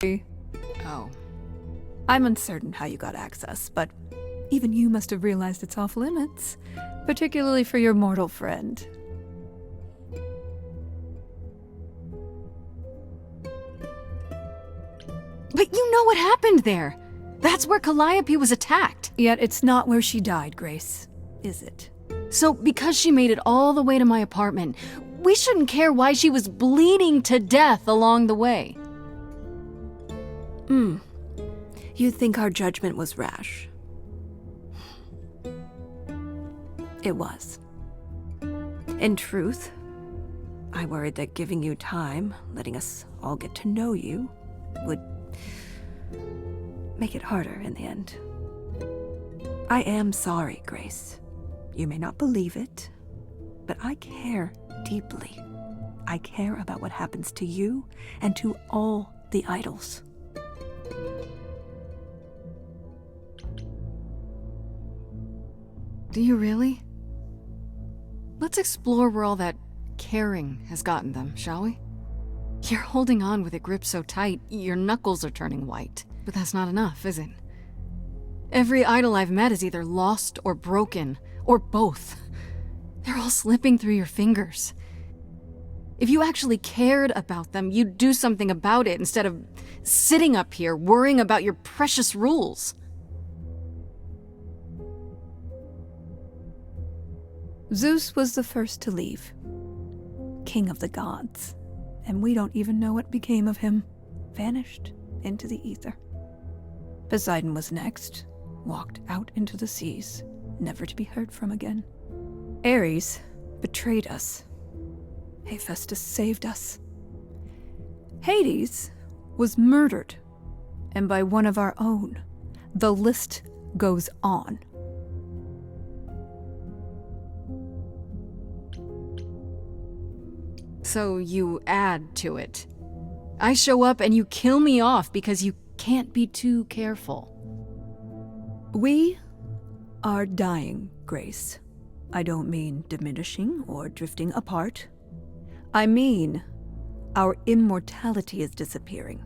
Oh. I'm uncertain how you got access, but even you must have realized it's off limits, particularly for your mortal friend. But you know what happened there! That's where Calliope was attacked! Yet it's not where she died, Grace, is it? So, because she made it all the way to my apartment, we shouldn't care why she was bleeding to death along the way. You think our judgment was rash? It was. In truth, I worried that giving you time, letting us all get to know you, would make it harder in the end. I am sorry, Grace. You may not believe it, but I care deeply. I care about what happens to you and to all the idols. Do you really? Let's explore where all that caring has gotten them, shall we? You're holding on with a grip so tight, your knuckles are turning white. But that's not enough, is it? Every idol I've met is either lost or broken, or both. They're all slipping through your fingers. If you actually cared about them, you'd do something about it instead of sitting up here worrying about your precious rules. Zeus was the first to leave, king of the gods, and we don't even know what became of him. Vanished into the ether. Poseidon was next, walked out into the seas, never to be heard from again. Ares betrayed us. Hephaestus saved us. Hades was murdered, and by one of our own. The list goes on. So you add to it. I show up and you kill me off because you can't be too careful. We are dying, Grace. I don't mean diminishing or drifting apart. I mean our immortality is disappearing.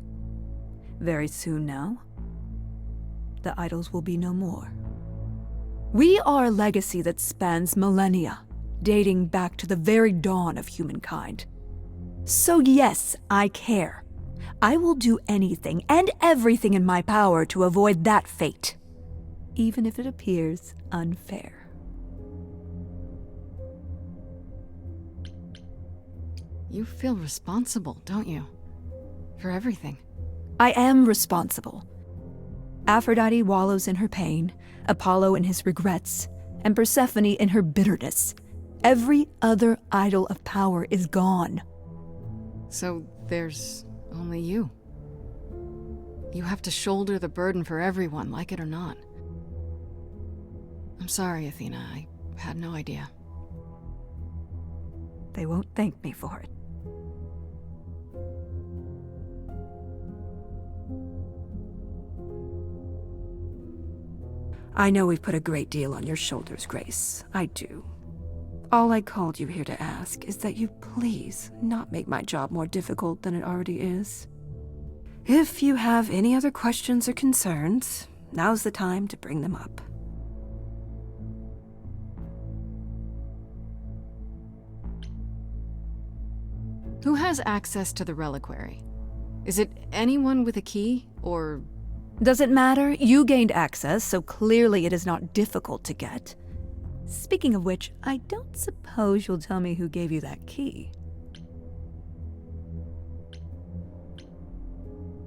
Very soon now, the idols will be no more. We are a legacy that spans millennia, dating back to the very dawn of humankind. So yes, I care. I will do anything and everything in my power to avoid that fate, even if it appears unfair. You feel responsible, don't you? For everything. I am responsible. Aphrodite wallows in her pain, Apollo in his regrets, and Persephone in her bitterness. Every other idol of power is gone. So there's only you. You have to shoulder the burden for everyone, like it or not. I'm sorry, Athena. I had no idea. They won't thank me for it. I know we've put a great deal on your shoulders, Grace. I do. All I called you here to ask is that you please not make my job more difficult than it already is. If you have any other questions or concerns, now's the time to bring them up. Who has access to the reliquary? Is it anyone with a key, or... Does it matter? You gained access, so clearly it is not difficult to get. Speaking of which, I don't suppose you'll tell me who gave you that key.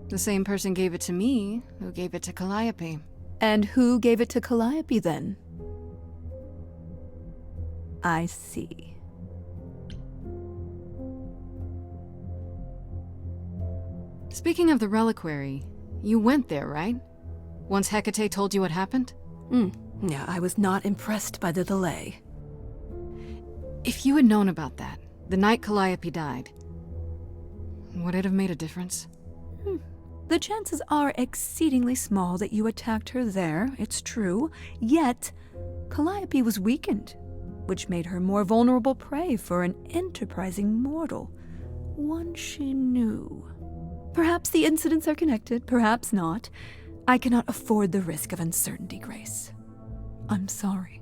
The same person gave it to me, who gave it to Calliope. And who gave it to Calliope then? I see. Speaking of the reliquary, you went there, right? Once Hecate told you what happened? Yeah, I was not impressed by the delay. If you had known about that, the night Calliope died, would it have made a difference? The chances are exceedingly small that you attacked her there, it's true. Yet, Calliope was weakened, which made her more vulnerable prey for an enterprising mortal. One she knew. Perhaps the incidents are connected, perhaps not. I cannot afford the risk of uncertainty, Grace. I'm sorry.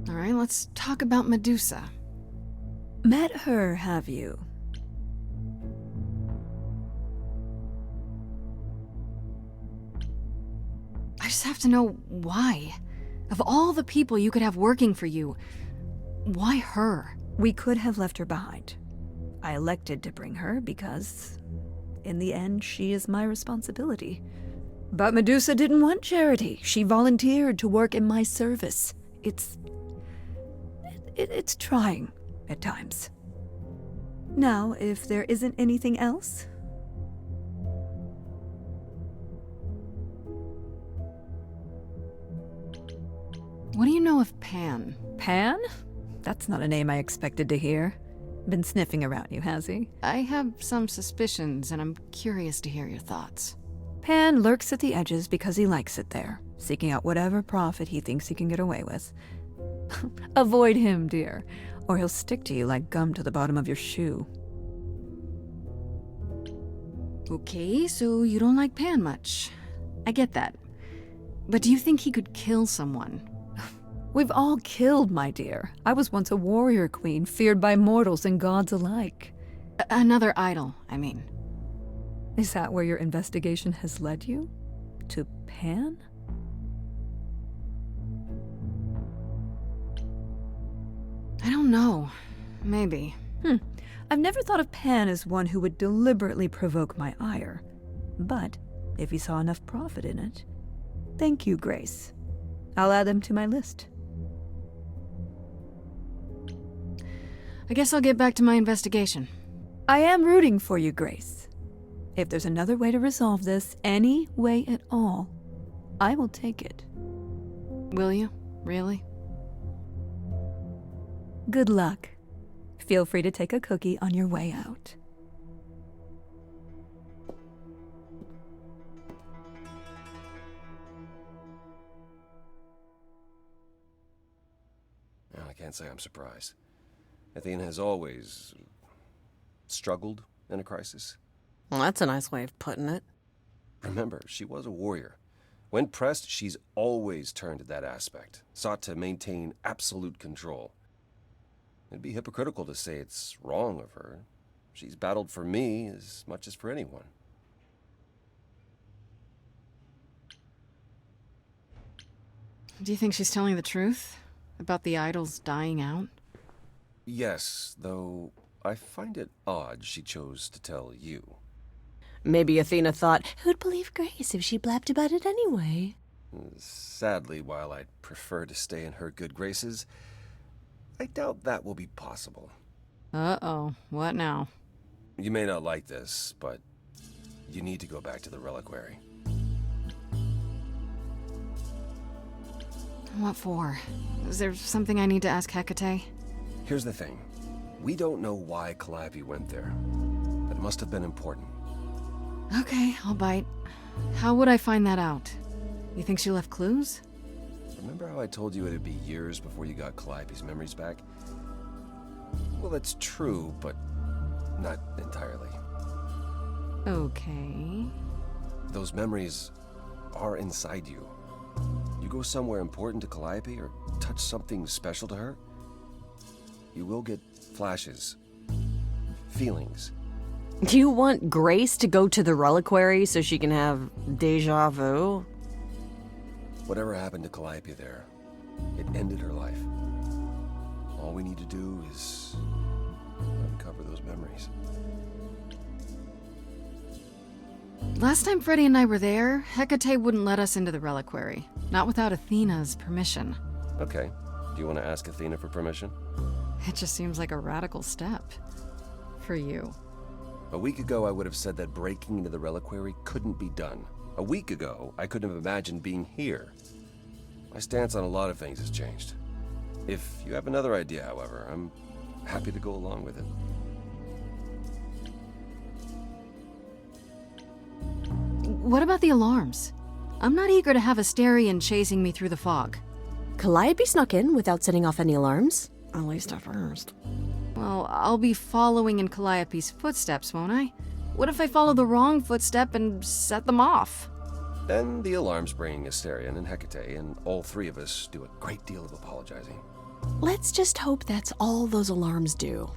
All right, let's talk about Medusa. Met her, have you? I just have to know why. Of all the people you could have working for you, why her? We could have left her behind. I elected to bring her because, in the end, she is my responsibility. But Medusa didn't want charity. She volunteered to work in my service. It's trying at times. Now, if there isn't anything else... What do you know of Pan? Pan? That's not a name I expected to hear. Been sniffing around you, has he? I have some suspicions, and I'm curious to hear your thoughts. Pan lurks at the edges because he likes it there, seeking out whatever profit he thinks he can get away with. Avoid him, dear, or he'll stick to you like gum to the bottom of your shoe. Okay, so you don't like Pan much. I get that. But do you think he could kill someone? We've all killed, my dear. I was once a warrior queen, feared by mortals and gods alike. Another idol, I mean. Is that where your investigation has led you? To Pan? I don't know. Maybe. I've never thought of Pan as one who would deliberately provoke my ire. But if he saw enough profit in it... Thank you, Grace. I'll add them to my list. I guess I'll get back to my investigation. I am rooting for you, Grace. If there's another way to resolve this, any way at all, I will take it. Will you? Really? Good luck. Feel free to take a cookie on your way out. Well, I can't say I'm surprised. Athena has always struggled in a crisis. Well, that's a nice way of putting it. Remember, she was a warrior. When pressed, she's always turned to that aspect, sought to maintain absolute control. It'd be hypocritical to say it's wrong of her. She's battled for me as much as for anyone. Do you think she's telling the truth? About the idols dying out? Yes, though I find it odd she chose to tell you. Maybe Athena thought, who'd believe Grace if she blabbed about it anyway? Sadly, while I'd prefer to stay in her good graces, I doubt that will be possible. Uh-oh. What now? You may not like this, but you need to go back to the reliquary. What for? Is there something I need to ask Hecate? Here's the thing. We don't know why Calliope went there, but it must have been important. Okay, I'll bite. How would I find that out? You think she left clues? Remember how I told you it'd be years before you got Calliope's memories back? Well, that's true, but not entirely. Okay. Those memories are inside you. You go somewhere important to Calliope or touch something special to her, you will get flashes, feelings. Do you want Grace to go to the reliquary so she can have deja vu? Whatever happened to Calliope there, it ended her life. All we need to do is uncover those memories. Last time Freddy and I were there, Hecate wouldn't let us into the reliquary. Not without Athena's permission. Okay. Do you want to ask Athena for permission? It just seems like a radical step. For you. A week ago, I would have said that breaking into the reliquary couldn't be done. A week ago, I couldn't have imagined being here. My stance on a lot of things has changed. If you have another idea, however, I'm happy to go along with it. What about the alarms? I'm not eager to have Asterion chasing me through the fog. Calliope snuck in without setting off any alarms. At least at first. Well, I'll be following in Calliope's footsteps, won't I? What if I follow the wrong footstep and set them off? Then the alarms bring Asterion and Hecate, and all three of us do a great deal of apologizing. Let's just hope that's all those alarms do.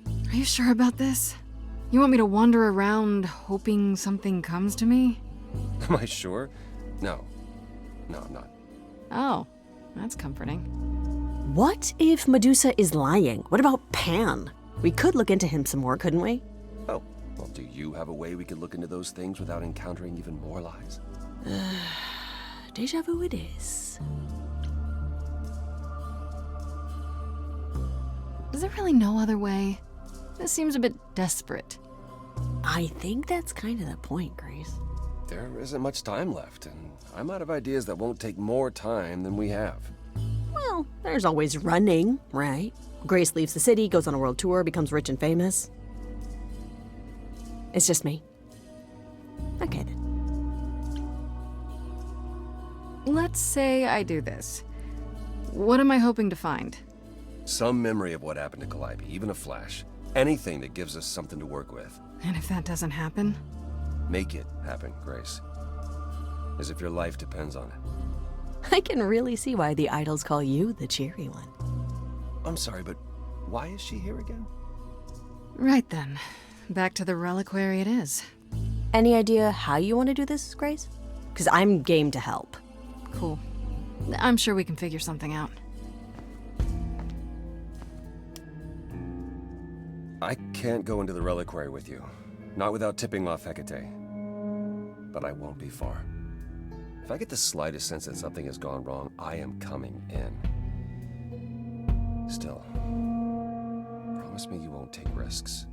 Are you sure about this? You want me to wander around hoping something comes to me? Am I sure? No. No, I'm not. Oh, that's comforting. What if Medusa is lying? What about Pan? We could look into him some more, couldn't we? Oh, well, do you have a way we could look into those things without encountering even more lies? Deja vu it is. Is there really no other way? This seems a bit desperate. I think that's kind of the point, Grace. There isn't much time left, and I'm out of ideas that won't take more time than we have. Well, there's always running, right? Grace leaves the city, goes on a world tour, becomes rich and famous. It's just me. Okay then. Let's say I do this. What am I hoping to find? Some memory of what happened to Calliope, even a flash. Anything that gives us something to work with. And if that doesn't happen? Make it happen, Grace. As if your life depends on it. I can really see why the idols call you the cheery one. I'm sorry, but why is she here again? Right then. Back to the reliquary it is. Any idea how you want to do this, Grace? Because I'm game to help. Cool. I'm sure we can figure something out. I can't go into the reliquary with you. Not without tipping off Hecate. But I won't be far. If I get the slightest sense that something has gone wrong, I am coming in. Still, promise me you won't take risks.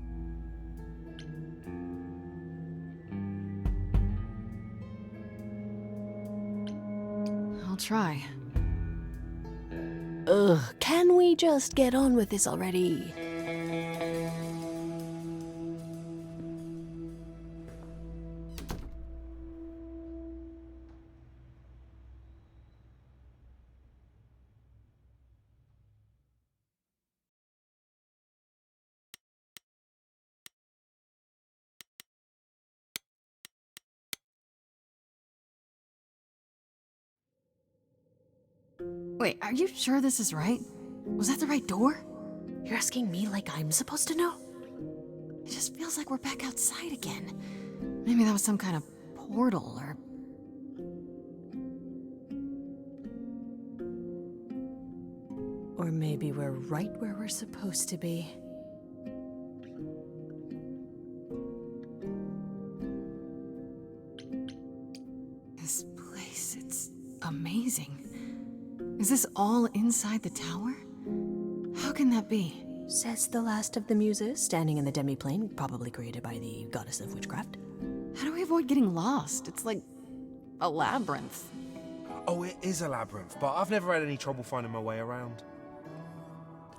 I'll try. Ugh, can we just get on with this already? Wait, are you sure this is right? Was that the right door? You're asking me like I'm supposed to know? It just feels like we're back outside again. Maybe that was some kind of portal or... Or maybe we're right where we're supposed to be. This place, it's amazing. Is this all inside the tower? How can that be? Says the last of the muses, standing in the demi-plane, probably created by the goddess of witchcraft. How do we avoid getting lost? It's like a labyrinth. Oh, it is a labyrinth, but I've never had any trouble finding my way around.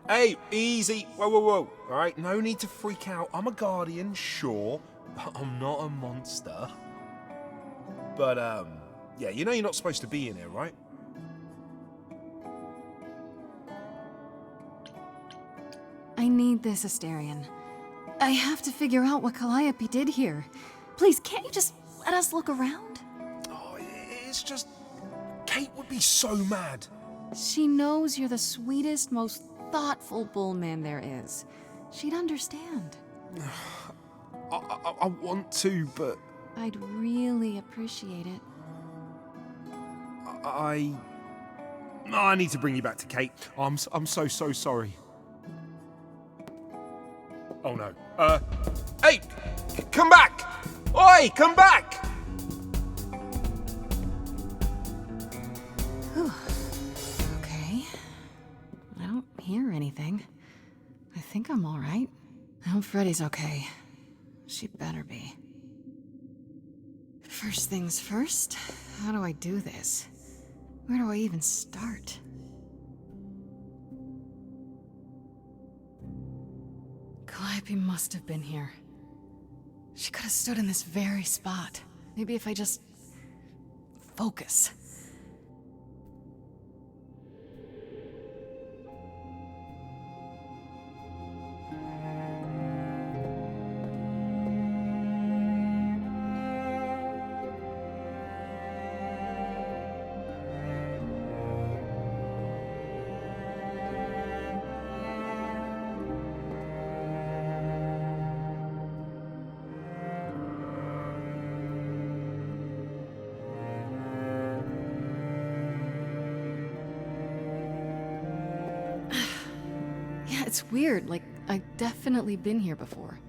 Hey, easy. Whoa, whoa, whoa. All right, no need to freak out. I'm a guardian, sure, but I'm not a monster. But, yeah, you know you're not supposed to be in here, right? I need this, Asterion. I have to figure out what Calliope did here. Please, can't you just let us look around? Oh, it's just... Kate would be so mad. She knows you're the sweetest, most thoughtful bullman there is. She'd understand. I want to, but I'd really appreciate it. I need to bring you back to Kate. I'm so sorry. Oh no. Hey! Come back! Oi, come back! Okay. I don't hear anything. I think I'm all right. I hope Freddy's okay. She better be. First things first, how do I do this? Where do I even start? Calliope must have been here. She could have stood in this very spot. Maybe if I just focus. Yeah, it's weird. Like, I've definitely been here before.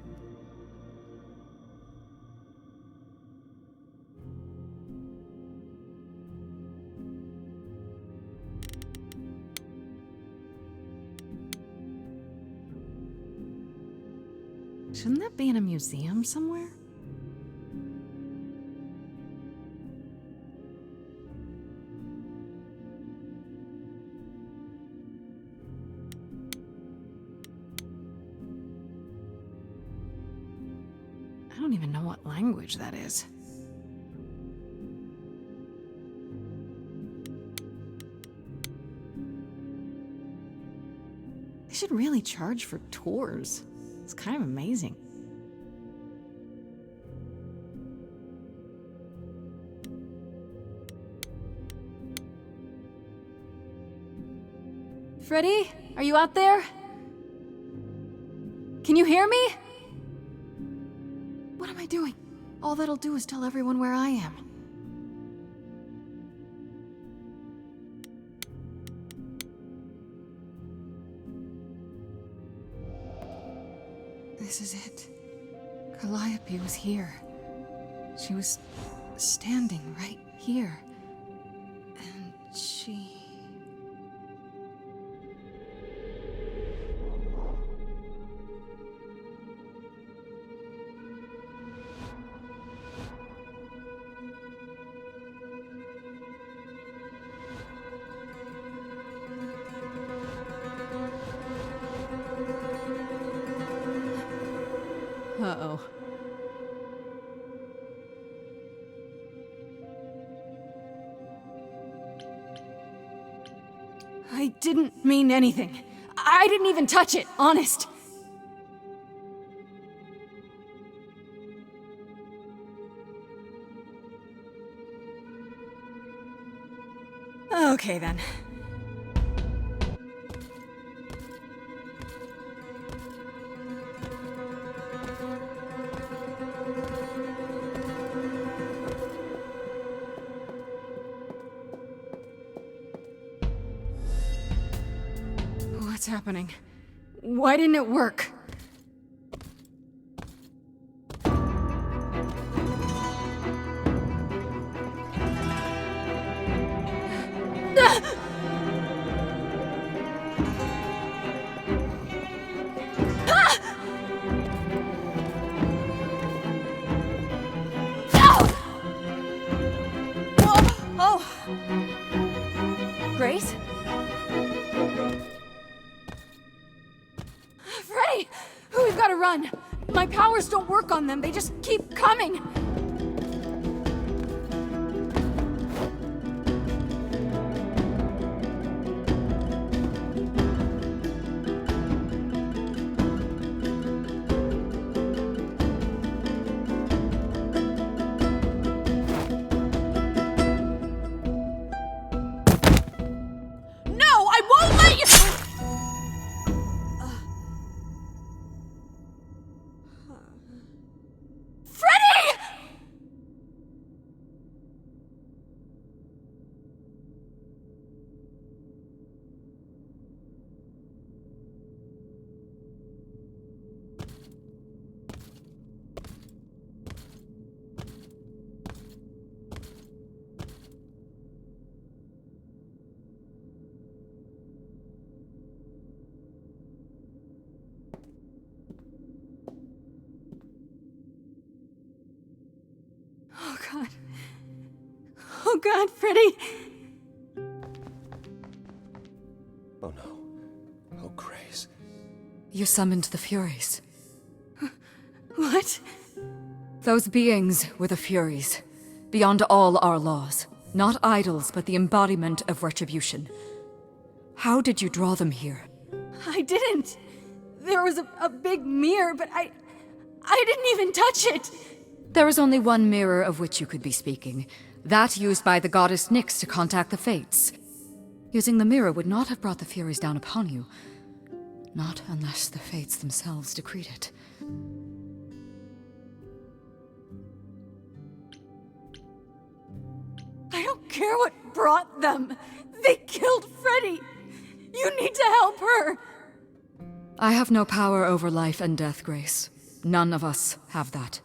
Shouldn't that be in a museum somewhere? I don't even know what language that is. They should really charge for tours. It's kind of amazing. Freddy, are you out there? Can you hear me? What am I doing? All that'll do is tell everyone where I am. This is it. Calliope was here. She was standing right here. And she... Uh-oh. I didn't mean anything. I didn't even touch it, honest. Okay then. What's happening? Why didn't it work? Grace? Freddy! We've got to run! My powers don't work on them, they just keep coming! Oh God. Oh God, Freddy! Oh no. Oh, Grace. You summoned the Furies. What? Those beings were the Furies, beyond all our laws. Not idols, but the embodiment of retribution. How did you draw them here? I didn't. There was a big mirror, but I didn't even touch it. There is only one mirror of which you could be speaking. That used by the goddess Nyx to contact the Fates. Using the mirror would not have brought the Furies down upon you. Not unless the Fates themselves decreed it. I don't care what brought them. They killed Freddy. You need to help her. I have no power over life and death, Grace. None of us have that.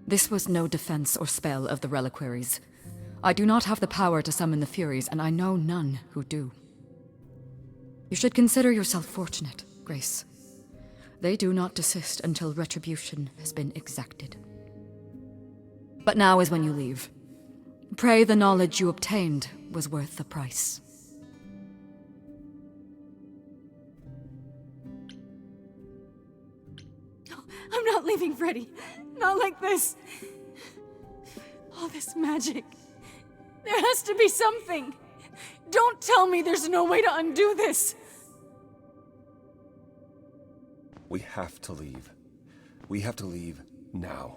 This was no defense or spell of the reliquaries. I do not have the power to summon the Furies, and I know none who do. You should consider yourself fortunate, Grace. They do not desist until retribution has been exacted. But now is when you leave. Pray the knowledge you obtained was worth the price. I'm not leaving Freddy. Not like this. All this magic. There has to be something. Don't tell me there's no way to undo this. We have to leave. We have to leave now.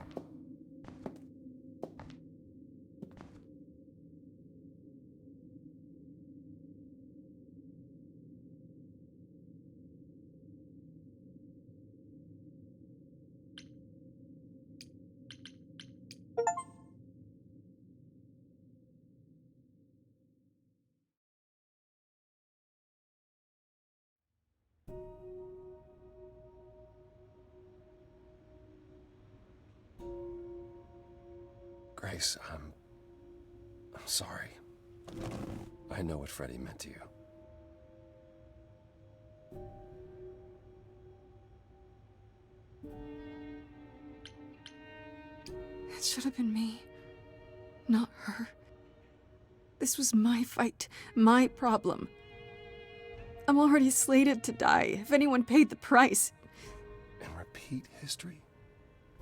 Grace, I'm sorry. I know what Freddy meant to you. It should have been me, not her. This was my fight, my problem. I'm already slated to die if anyone paid the price. And repeat history?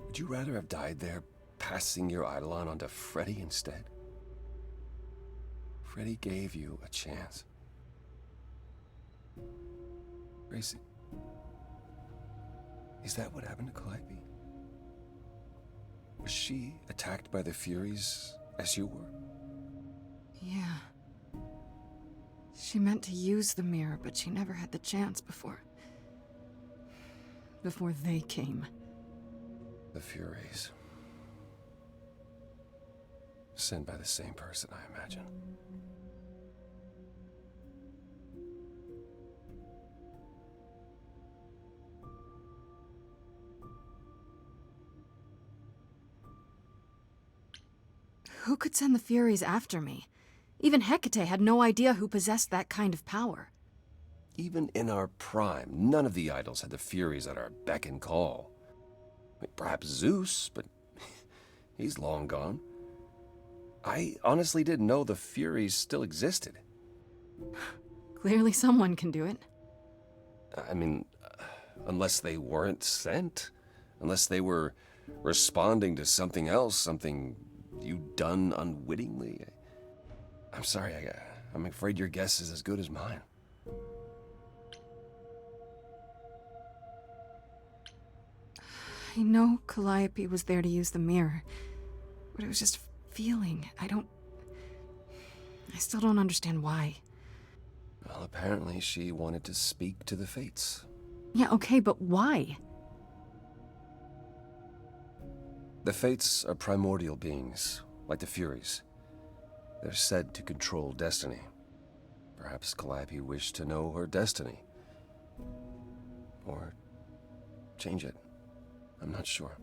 Would you rather have died there, passing your eidolon onto Freddy instead? Freddy gave you a chance. Gracie, is that what happened to Calliope? Was she attacked by the Furies as you were? Yeah. She meant to use the mirror, but she never had the chance before they came. The Furies. Sent by the same person, I imagine. Who could send the Furies after me? Even Hecate had no idea who possessed that kind of power. Even in our prime, none of the idols had the Furies at our beck and call. Perhaps Zeus, but he's long gone. I honestly didn't know the Furies still existed. Clearly someone can do it. I mean, unless they weren't sent. Unless they were responding to something else, something you'd done unwittingly. I'm sorry, I'm afraid your guess is as good as mine. I know Calliope was there to use the mirror, but it was just a feeling. I still don't understand why. Well, apparently she wanted to speak to the Fates. Yeah, okay, but why? The Fates are primordial beings, like the Furies. They're said to control destiny. Perhaps Calliope wished to know her destiny. Or change it. I'm not sure.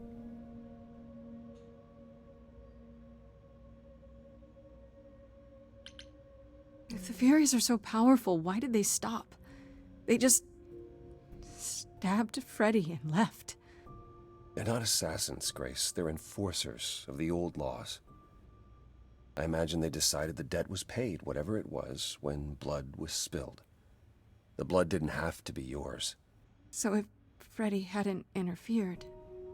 If the Furies are so powerful, why did they stop? They just stabbed Freddy and left. They're not assassins, Grace. They're enforcers of the old laws. I imagine they decided the debt was paid, whatever it was, when blood was spilled. The blood didn't have to be yours. So if Freddy hadn't interfered...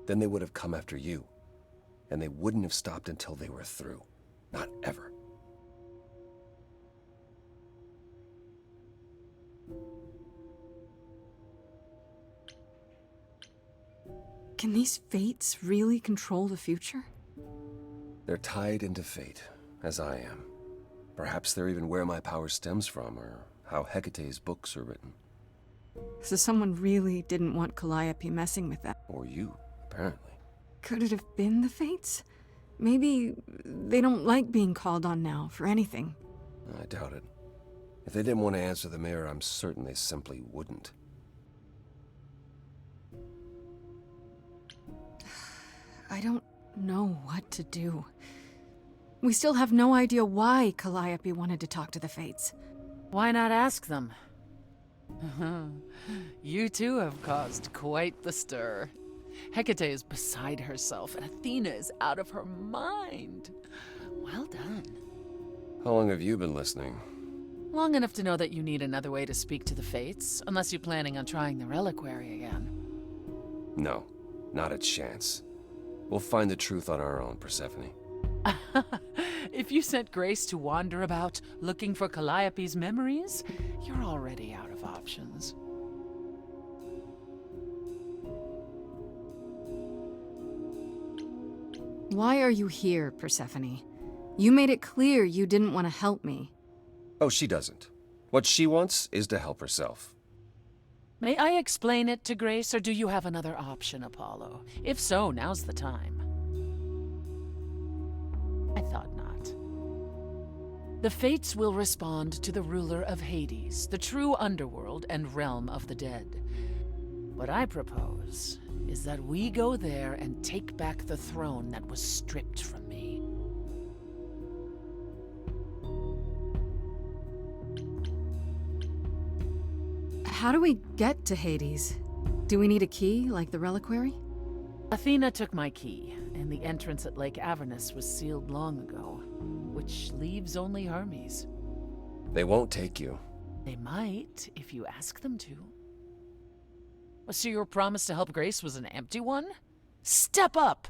Then they would have come after you. And they wouldn't have stopped until they were through. Not ever. Can these fates really control the future? They're tied into fate, as I am. Perhaps they're even where my power stems from, or how Hecate's books are written. So someone really didn't want Calliope messing with them. Or you, apparently. Could it have been the fates? Maybe they don't like being called on now for anything. I doubt it. If they didn't want to answer the mayor, I'm certain they simply wouldn't. I don't know what to do. We still have no idea why Calliope wanted to talk to the fates. Why not ask them? You too have caused quite the stir. Hecate is beside herself, and Athena is out of her mind. Well done. How long have you been listening? Long enough to know that you need another way to speak to the fates, unless you're planning on trying the reliquary again. No, not a chance. We'll find the truth on our own, Persephone. If you sent Grace to wander about looking for Calliope's memories, you're already out of options. Why are you here, Persephone? You made it clear you didn't want to help me. Oh, she doesn't. What she wants is to help herself. May I explain it to Grace, or do you have another option, Apollo? If so, now's the time. I thought not. The Fates will respond to the ruler of Hades, the true underworld and realm of the dead. What I propose is that we go there and take back the throne that was stripped from me. How do we get to Hades? Do we need a key, like the reliquary? Athena took my key, and the entrance at Lake Avernus was sealed long ago, which leaves only Hermes. They won't take you. They might, if you ask them to. So your promise to help Grace was an empty one? Step up,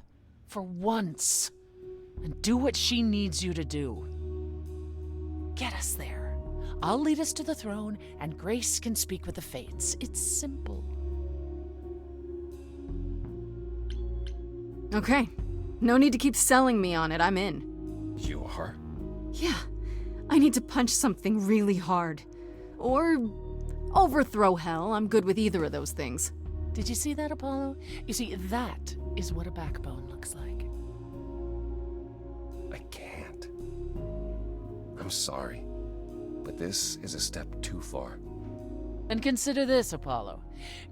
for once, and do what she needs you to do. Get us there. I'll lead us to the throne, and Grace can speak with the Fates. It's simple. Okay. No need to keep selling me on it, I'm in. You are? Yeah. I need to punch something really hard. Or overthrow hell. I'm good with either of those things. Did you see that, Apollo? You see, that is what a backbone looks like. I can't. I'm sorry, but this is a step too far. And consider this, Apollo.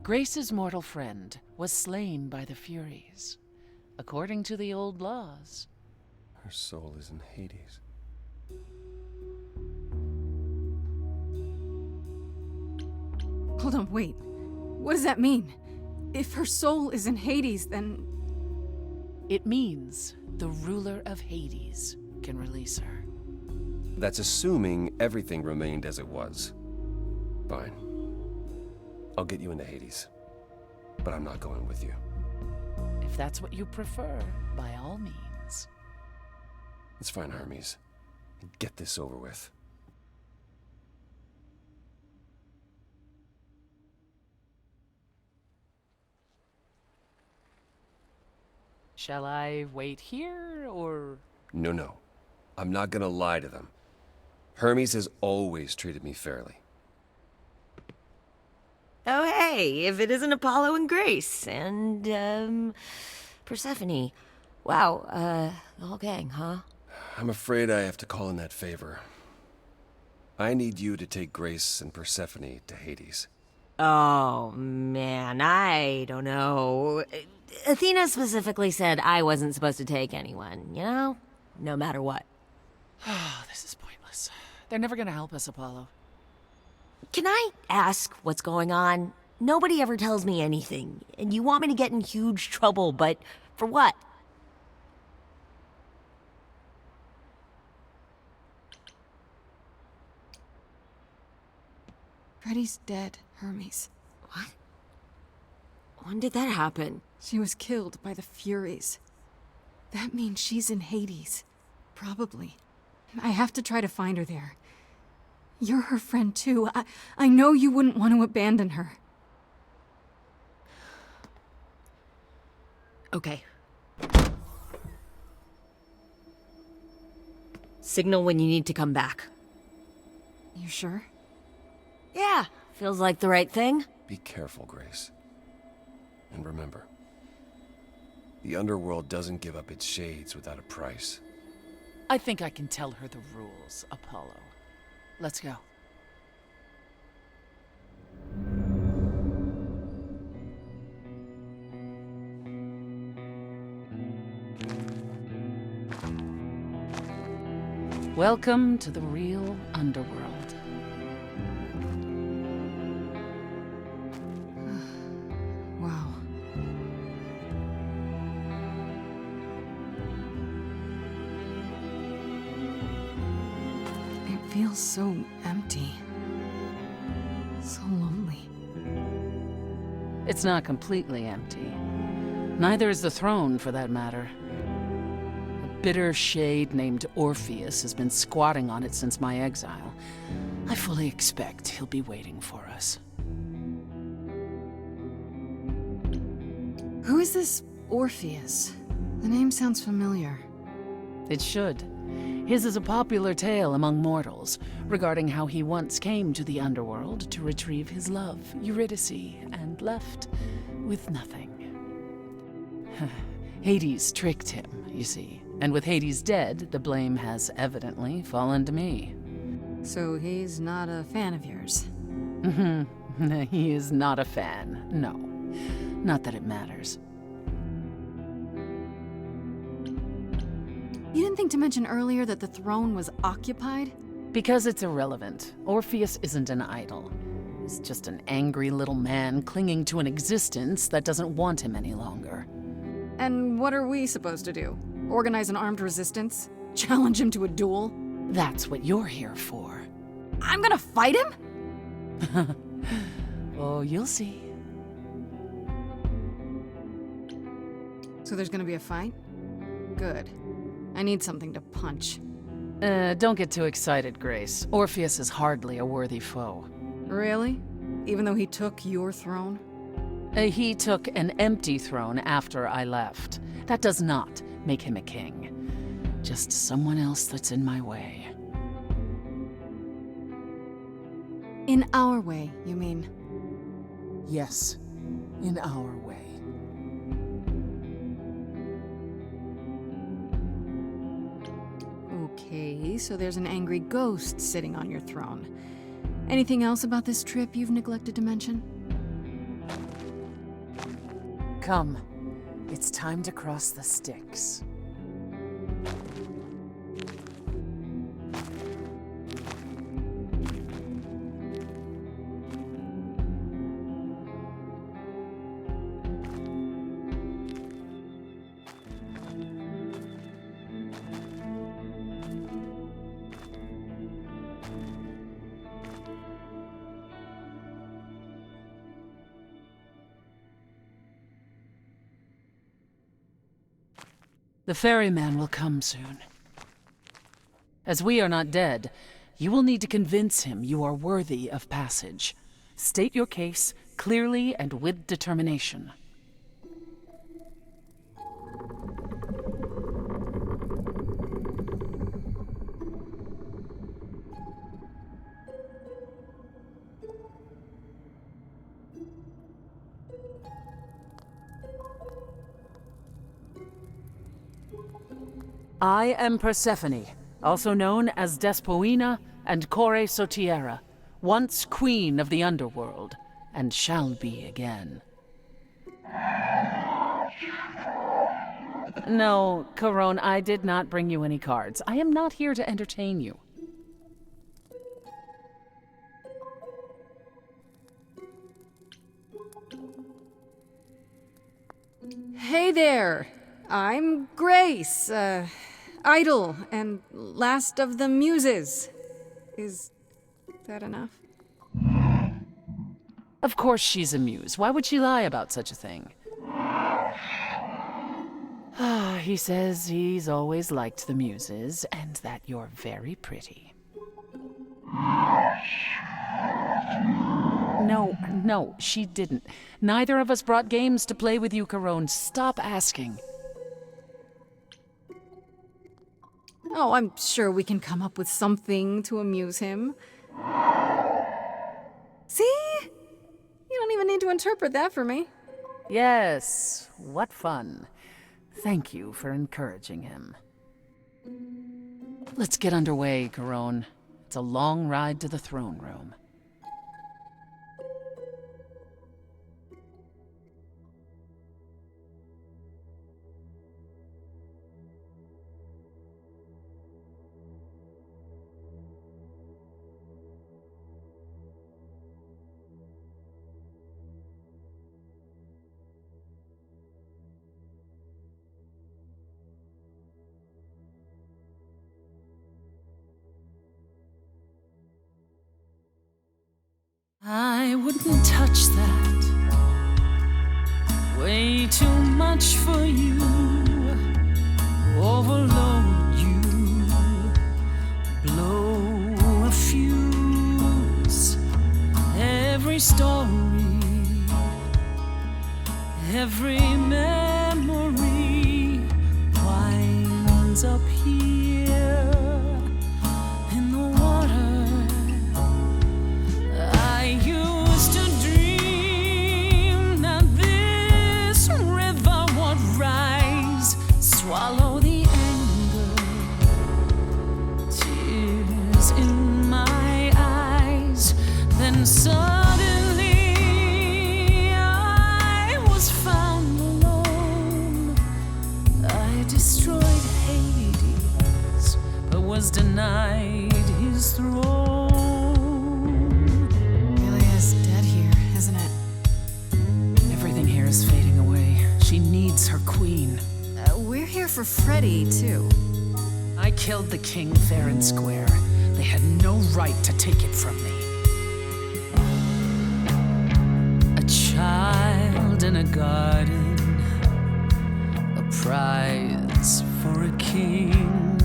Grace's mortal friend was slain by the Furies, according to the old laws. Her soul is in Hades. Hold on, wait. What does that mean? If her soul is in Hades, then... It means the ruler of Hades can release her. That's assuming everything remained as it was. Fine. I'll get you into Hades. But I'm not going with you. If that's what you prefer, by all means. It's fine, Hermes. Get this over with. Shall I wait here, or... No. I'm not gonna lie to them. Hermes has always treated me fairly. Oh, hey, if it isn't Apollo and Grace and, Persephone. Wow, the whole gang, huh? I'm afraid I have to call in that favor. I need you to take Grace and Persephone to Hades. Oh, man, I don't know. Athena specifically said I wasn't supposed to take anyone, you know? No matter what. Oh, this is pointless. They're never gonna help us, Apollo. Can I ask what's going on? Nobody ever tells me anything, and you want me to get in huge trouble, but for what? Freddie's dead, Hermes. What? When did that happen? She was killed by the Furies. That means she's in Hades. Probably. I have to try to find her there. You're her friend too. I know you wouldn't want to abandon her. Okay. Signal when you need to come back. You sure? Yeah, feels like the right thing. Be careful, Grace. And remember, the underworld doesn't give up its shades without a price. I think I can tell her the rules, Apollo. Let's go. Welcome to the real underworld. Wow. It feels so empty. So lonely. It's not completely empty. Neither is the throne, for that matter. A bitter shade named Orpheus has been squatting on it since my exile. I fully expect he'll be waiting for us. Who is this Orpheus? The name sounds familiar. It should. His is a popular tale among mortals, regarding how he once came to the underworld to retrieve his love, Eurydice, and left with nothing. Hades tricked him, you see, and with Hades dead, the blame has evidently fallen to me. So he's not a fan of yours? He is not a fan, no. Not that it matters. You didn't think to mention earlier that the throne was occupied? Because it's irrelevant. Orpheus isn't an idol. He's just an angry little man clinging to an existence that doesn't want him any longer. And what are we supposed to do? Organize an armed resistance? Challenge him to a duel? That's what you're here for. I'm gonna fight him? Oh, you'll see. So there's gonna be a fight? Good. I need something to punch. Don't get too excited, Grace. Orpheus is hardly a worthy foe. Really? Even though he took your throne? He took an empty throne after I left. That does not make him a king. Just someone else that's in my way. In our way, you mean? Yes, in our way. Okay, so there's an angry ghost sitting on your throne. Anything else about this trip you've neglected to mention? Come, it's time to cross the Styx. The ferryman will come soon. As we are not dead, you will need to convince him you are worthy of passage. State your case clearly and with determination. I am Persephone, also known as Despoina and Kore Sotiera, once queen of the underworld, and shall be again. No, Corone, I did not bring you any cards. I am not here to entertain you. Hey there! I'm Grace, idol and last of the muses. Is that enough? Of course she's a muse. Why would she lie about such a thing? He says he's always liked the Muses and that you're very pretty. No, she didn't. Neither of us brought games to play with you, Carone. Stop asking. Oh, I'm sure we can come up with something to amuse him. See? You don't even need to interpret that for me. Yes, what fun. Thank you for encouraging him. Let's get underway, Carone. It's a long ride to the throne room. I wouldn't touch that. Way too much for you. Overload you. Blow a fuse. Every story, every memory winds up here in the water. I used to dream that this river would rise, swallow the anger, tears in my eyes. Then suddenly I was found alone. I destroyed Hades, but was denied his throne. Isn't it? Everything here is fading away. She needs her queen. We're here for Freddy, too. I killed the king fair and square. They had no right to take it from me. A child in a garden, a prize for a king,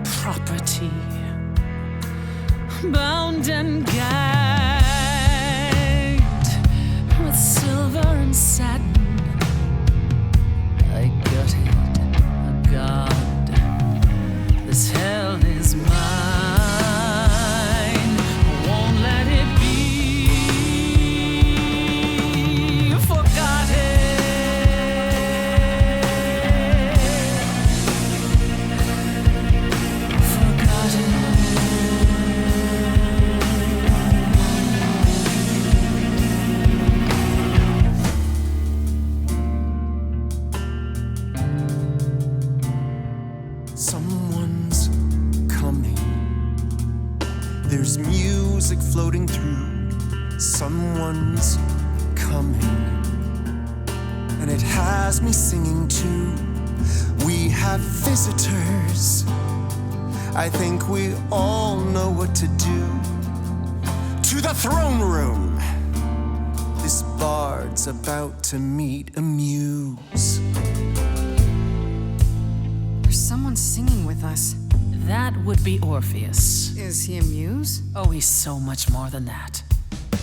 property, bound and gagged with silver and satin. I gutted a god. This hell is mine. Won't let it be forgotten. Someone's coming. There's music floating through. Someone's coming. And it has me singing too. We have visitors. I think we all know what to do. To the throne room. This bard's about to meet a muse. There's someone singing with us. That would be Orpheus. Is he a muse? Oh, he's so much more than that.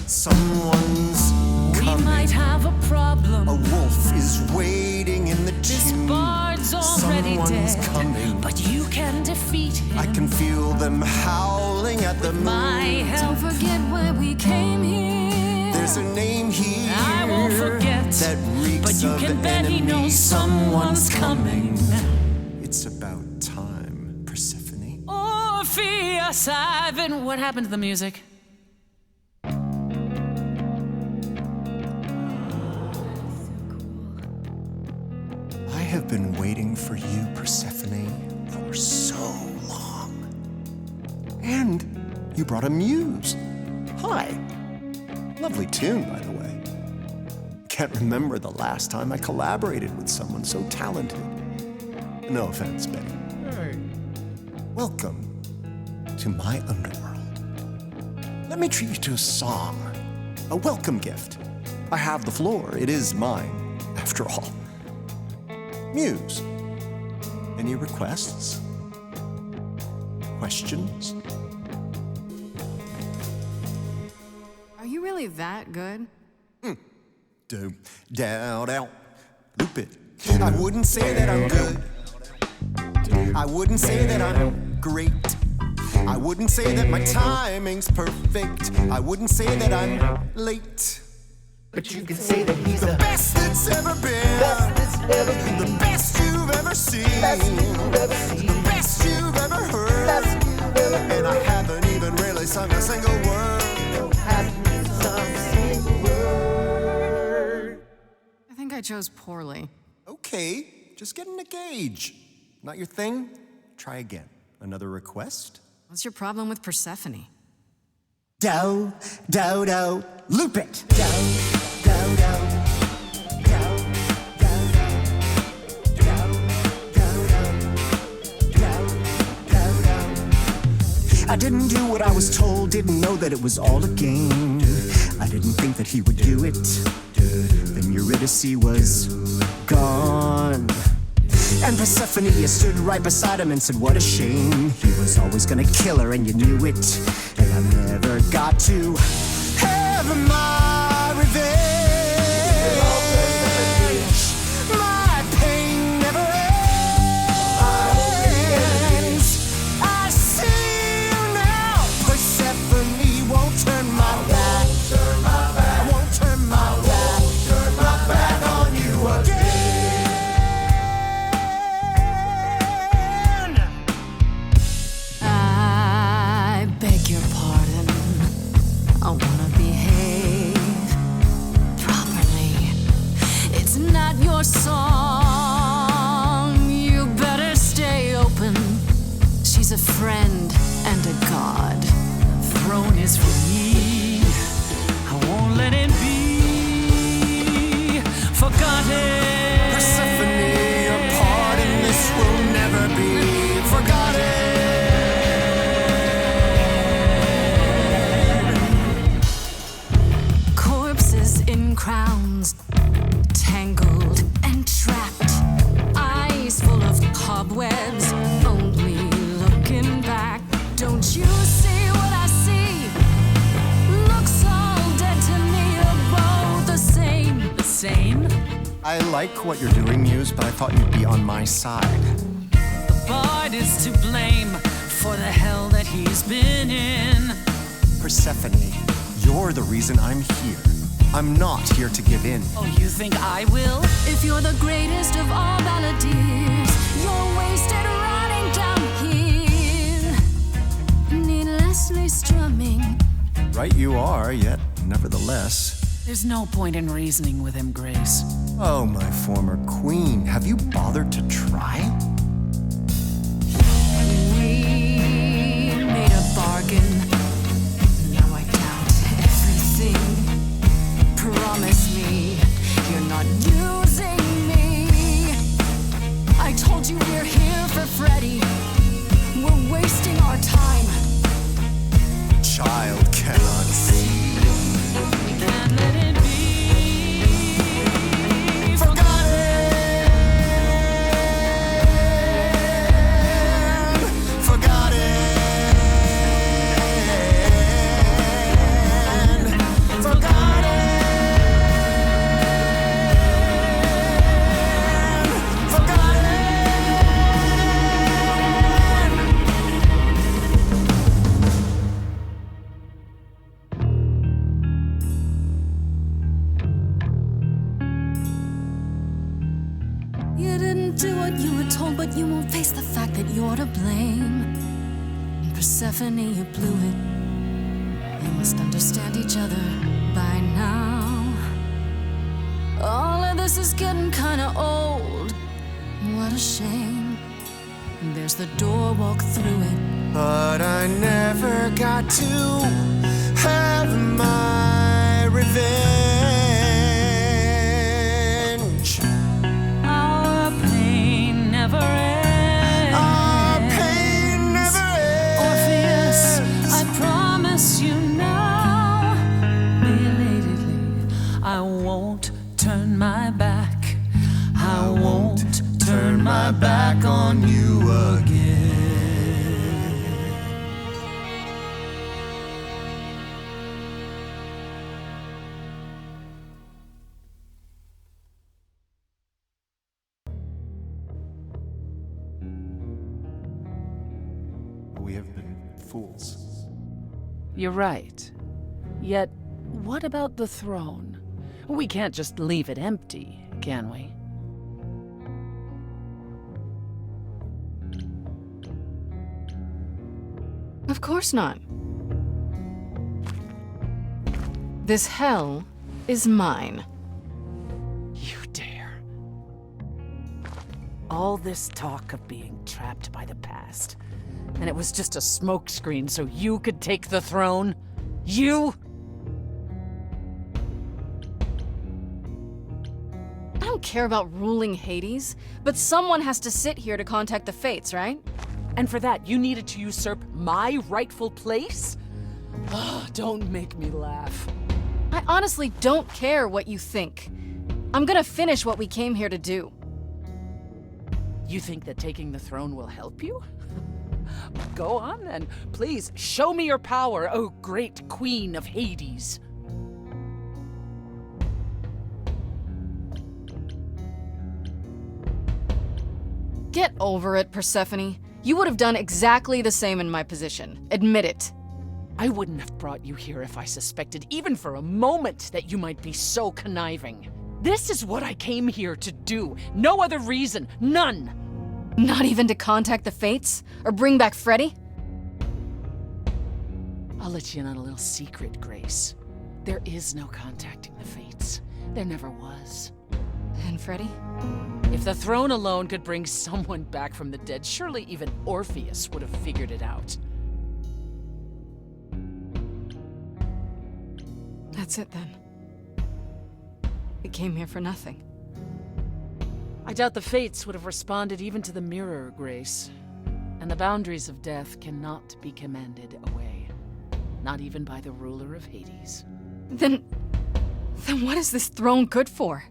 Someone's We coming. might have a problem. A wolf is waiting in the This tomb. bard's already Someone's dead, coming. but you can defeat him. I can feel them howling at the moon. My help. Don't forget why we came here. There's a name here I won't forget, that reeks but you of can bet he enemy. knows someone's coming. It's about time, Persephone. Orpheus, I've been. What happened to the music? I have been waiting for you, Persephone, for so long. And you brought a muse. Hi. Lovely tune, by the way. Can't remember the last time I collaborated with someone so talented. No offense, Betty. Welcome to my underworld. Let me treat you to a song, a welcome gift. I have the floor. It is mine, after all. Muse. Any requests? Questions? Are you really that good? Do, down, loop it. I wouldn't say that I'm good. I wouldn't say that I'm great. I wouldn't say that my timing's perfect. I wouldn't say that I'm late. But you can say that he's the Best that's ever been. The best you've ever seen. The best you've ever heard. And I haven't even really sung a single word. I think I chose poorly. Okay, just getting a gauge. Not your thing? Try again. Another request? What's your problem with Persephone? do, loop it. Do. I didn't do what I was told, didn't know that it was all a game. I didn't think that he would do it. Then Eurydice was gone. And Persephone, you stood right beside him and said, what a shame. He was always gonna kill her and you knew it. And I never got to have my revenge. My pain never ends. I see you now. Persephone won't turn my back. Won't turn my back on you again. I beg your pardon. I wanna behave properly. It's not your song. You better stay open. She's a friend and a god. The throne is for me. I won't let it be forgotten. Persephone, your part in this will never be forgotten. Corpses in crowns, tangled and trapped. Eyes full of cobwebs, only looking back. Don't you see what I see? Looks all dead to me, you're both the same. The same? I like what you're doing, Muse, but I thought you'd be on my side. The bard is to blame for the hell that he's been in. Persephone, you're the reason I'm here. I'm not here to give in. Oh, you think I will? If you're the greatest of all balladeers, you're wasted running down here, needlessly strumming. Right you are, yet nevertheless. There's no point in reasoning with him, Grace. Oh, my former queen, have you bothered to try? We made a bargain. Now I doubt everything. Promise me you're not using me. I told you we're here for Freddy. We're wasting our time. Child cannot see. Can't let it be You didn't do what you were told, but you won't face the fact that you're to blame. And Persephone, you blew it. You must understand each other by now. All of this is getting kinda old. What a shame. There's the door, walk through it. But I never got to have my revenge. our pain never ends. Our pain never ends. Orpheus, I promise you now, belatedly, I won't turn my back. I won't turn we have been fools. You're right. Yet, what about the throne? We can't just leave it empty, can we? Of course not. This hell is mine. You dare. All this talk of being trapped by the past, and it was just a smokescreen so you could take the throne? You? I don't care about ruling Hades, but someone has to sit here to contact the Fates, right? And for that, you needed to usurp my rightful place? Ugh, don't make me laugh. I honestly don't care what you think. I'm gonna finish what we came here to do. You think that taking the throne will help you? Go on then. Please, show me your power, oh great queen of Hades. Get over it, Persephone. You would have done exactly the same in my position. Admit it. I wouldn't have brought you here if I suspected even for a moment that you might be so conniving. This is what I came here to do. No other reason. None. Not even to contact the Fates? Or bring back Freddy? I'll let you in on a little secret, Grace. There is no contacting the Fates. There never was. And Freddy? If the throne alone could bring someone back from the dead, surely even Orpheus would have figured it out. That's it then. We came here for nothing. I doubt the Fates would have responded even to the mirror, Grace. And the boundaries of death cannot be commanded away. Not even by the ruler of Hades. Then what is this throne good for?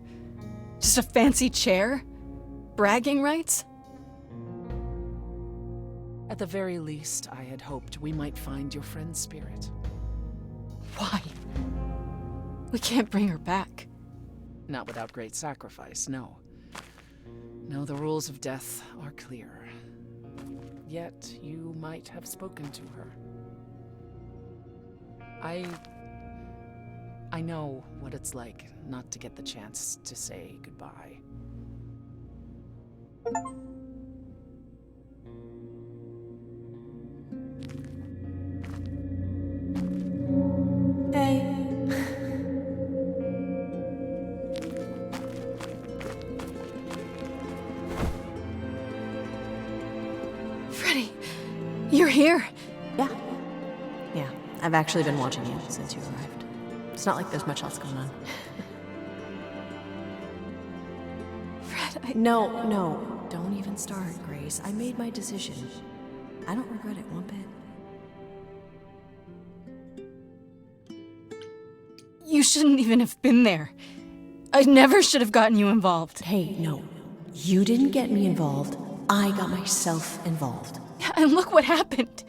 Just a fancy chair? Bragging rights? At the very least, I had hoped we might find your friend's spirit. Why? We can't bring her back. Not without great sacrifice, no. No, the rules of death are clear. Yet, you might have spoken to her. I know what it's like not to get the chance to say goodbye. Hey. Freddy, you're here. Yeah, I've actually been watching you since you arrived. It's not like there's much else going on. Fred, No, don't even start, Grace. I made my decision. I don't regret it one bit. You shouldn't even have been there. I never should have gotten you involved. Hey, no. You didn't get me involved. I got myself involved. And look what happened.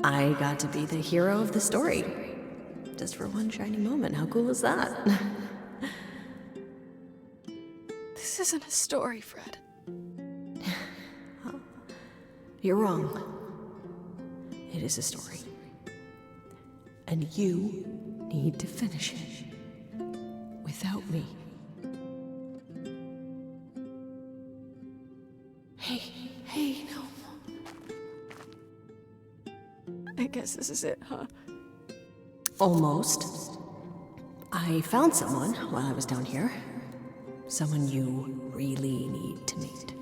I got to be the hero of the story. Just for one shiny moment. How cool is that? This isn't a story, Fred. You're wrong. It is a story. And you need to finish it. Without me. Hey, no. I guess this is it, huh? Almost. I found someone while I was down here. Someone you really need to meet.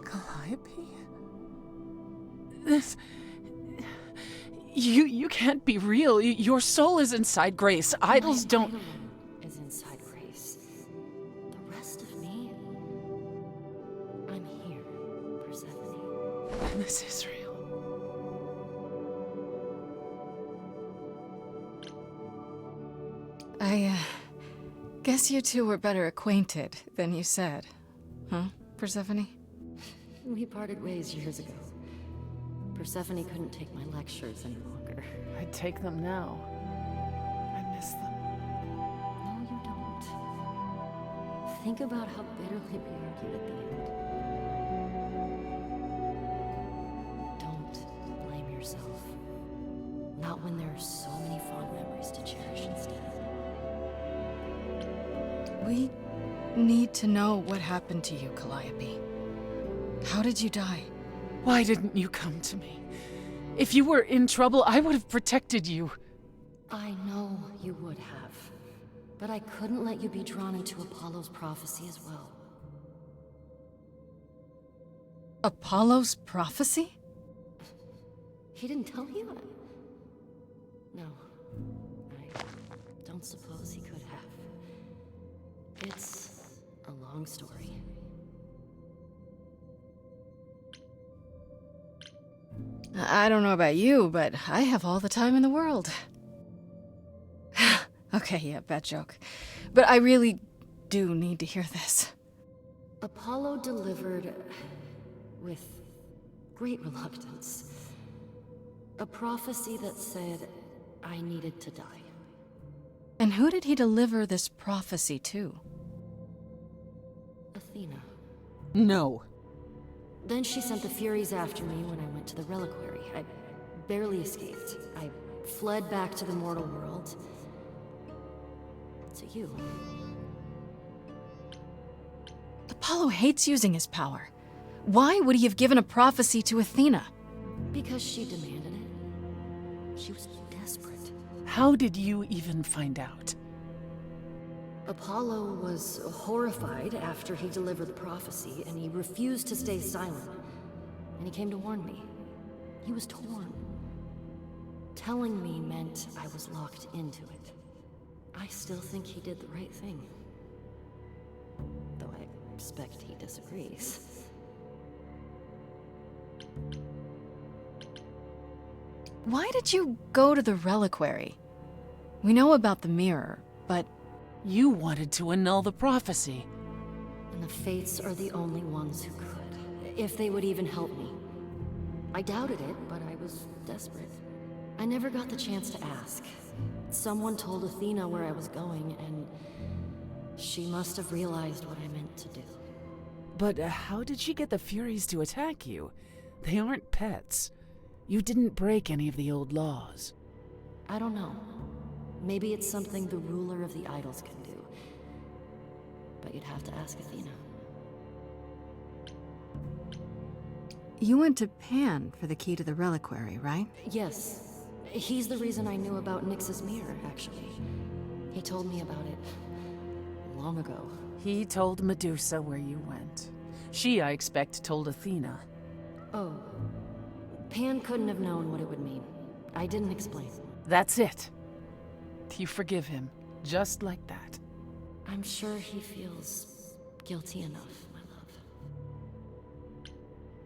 Calliope? This... You can't be real. Your soul is inside Grace. Idols don't... Is inside Grace. The rest of me... I'm here, Persephone. This is real. I guess you two were better acquainted than you said. Huh, Persephone? We parted ways years ago. Persephone couldn't take my lectures any longer. I I'd take them now. I miss them. No, you don't. Think about how bitterly we argued at the end. Don't blame yourself. Not when there are so many fond memories to cherish instead. We need to know what happened to you, Calliope. How did you die? Why didn't you come to me? If you were in trouble, I would have protected you. I know you would have. But I couldn't let you be drawn into Apollo's prophecy as well. Apollo's prophecy? He didn't tell you? No. I don't suppose he could have. It's a long story. I don't know about you, but I have all the time in the world. Okay, yeah, bad joke. But I really do need to hear this. Apollo delivered, with great reluctance, a prophecy that said I needed to die. And who did he deliver this prophecy to? Athena. No. Then she sent the Furies after me when I went to the reliquary. I barely escaped. I fled back to the mortal world. To you. Apollo hates using his power. Why would he have given a prophecy to Athena? Because she demanded it. She was desperate. How did you even find out? Apollo was horrified after he delivered the prophecy, and he refused to stay silent. And he came to warn me. He was torn. Telling me meant I was locked into it. I still think he did the right thing. Though I expect he disagrees. Why did you go to the reliquary? We know about the mirror, but You wanted to annul the prophecy. And the Fates are the only ones who could, if they would even help me. I doubted it, but I was desperate. I never got the chance to ask. Someone told Athena where I was going, and she must have realized what I meant to do. But how did she get the Furies to attack you? They aren't pets. You didn't break any of the old laws. I don't know. Maybe it's something the ruler of the idols can do. But you'd have to ask Athena. you went to Pan for the key to the reliquary, right? Yes. He's the reason I knew about Nyx's mirror, actually. He told me about it long ago. He told Medusa where you went. She, I expect, told Athena. Oh. Pan couldn't have known what it would mean. I didn't explain. That's it. You forgive him, just like that. I'm sure he feels guilty enough, my love.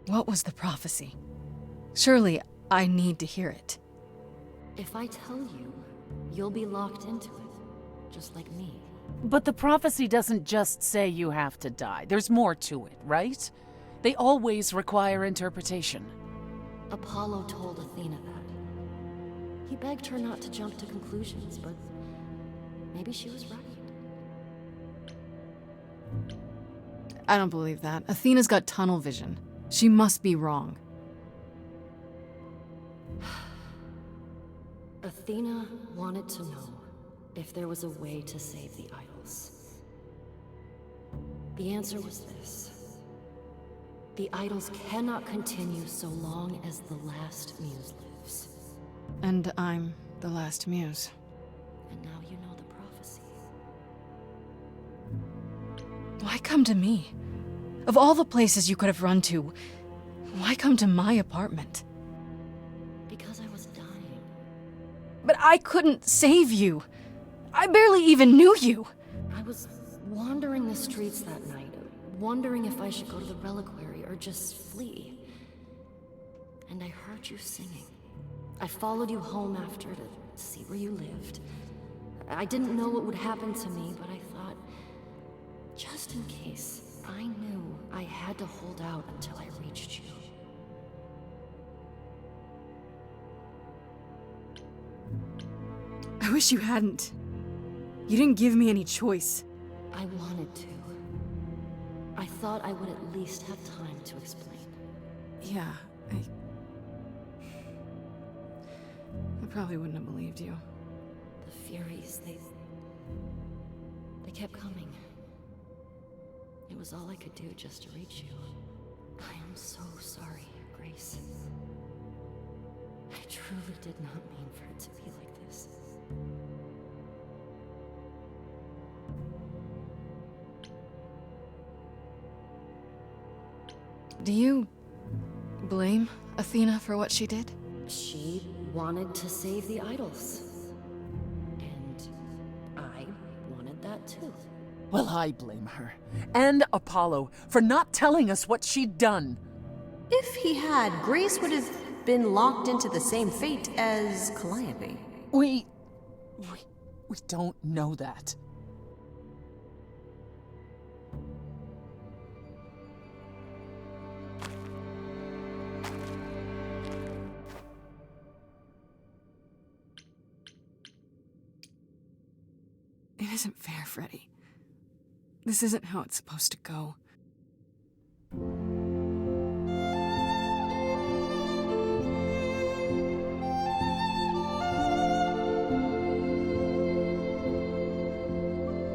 What was the prophecy? Surely I need to hear it. If I tell you, you'll be locked into it, just like me. But the prophecy doesn't just say you have to die. There's more to it, right? They always require interpretation. Apollo told Athena that. He begged her not to jump to conclusions, but maybe she was right. I don't believe that. Athena's got tunnel vision. She must be wrong. Athena wanted to know if there was a way to save the idols. The answer was this. The idols cannot continue so long as the last muse lives. And I'm the last muse. And now you know the prophecy. Why come to me? Of all the places you could have run to, why come to my apartment? Because I was dying. But I couldn't save you. I barely even knew you. I was wandering the streets that night, wondering if I should go to the reliquary or just flee. And I heard you singing. I followed you home after to see where you lived. I didn't know what would happen to me, but I thought, just in case, I knew I had to hold out until I reached you. I wish you hadn't. You didn't give me any choice. I wanted to. I thought I would at least have time to explain. Yeah, I probably wouldn't have believed you. The Furies, they kept coming. It was all I could do just to reach you. I am so sorry, Grace. I truly did not mean for it to be like this. Do you blame Athena for what she did? She wanted to save the idols. And I wanted that too. Well, I blame her. And Apollo for not telling us what she'd done. If he had, Grace would have been locked into the same fate as Calliope. We don't know that. It isn't fair, Freddy. This isn't how it's supposed to go.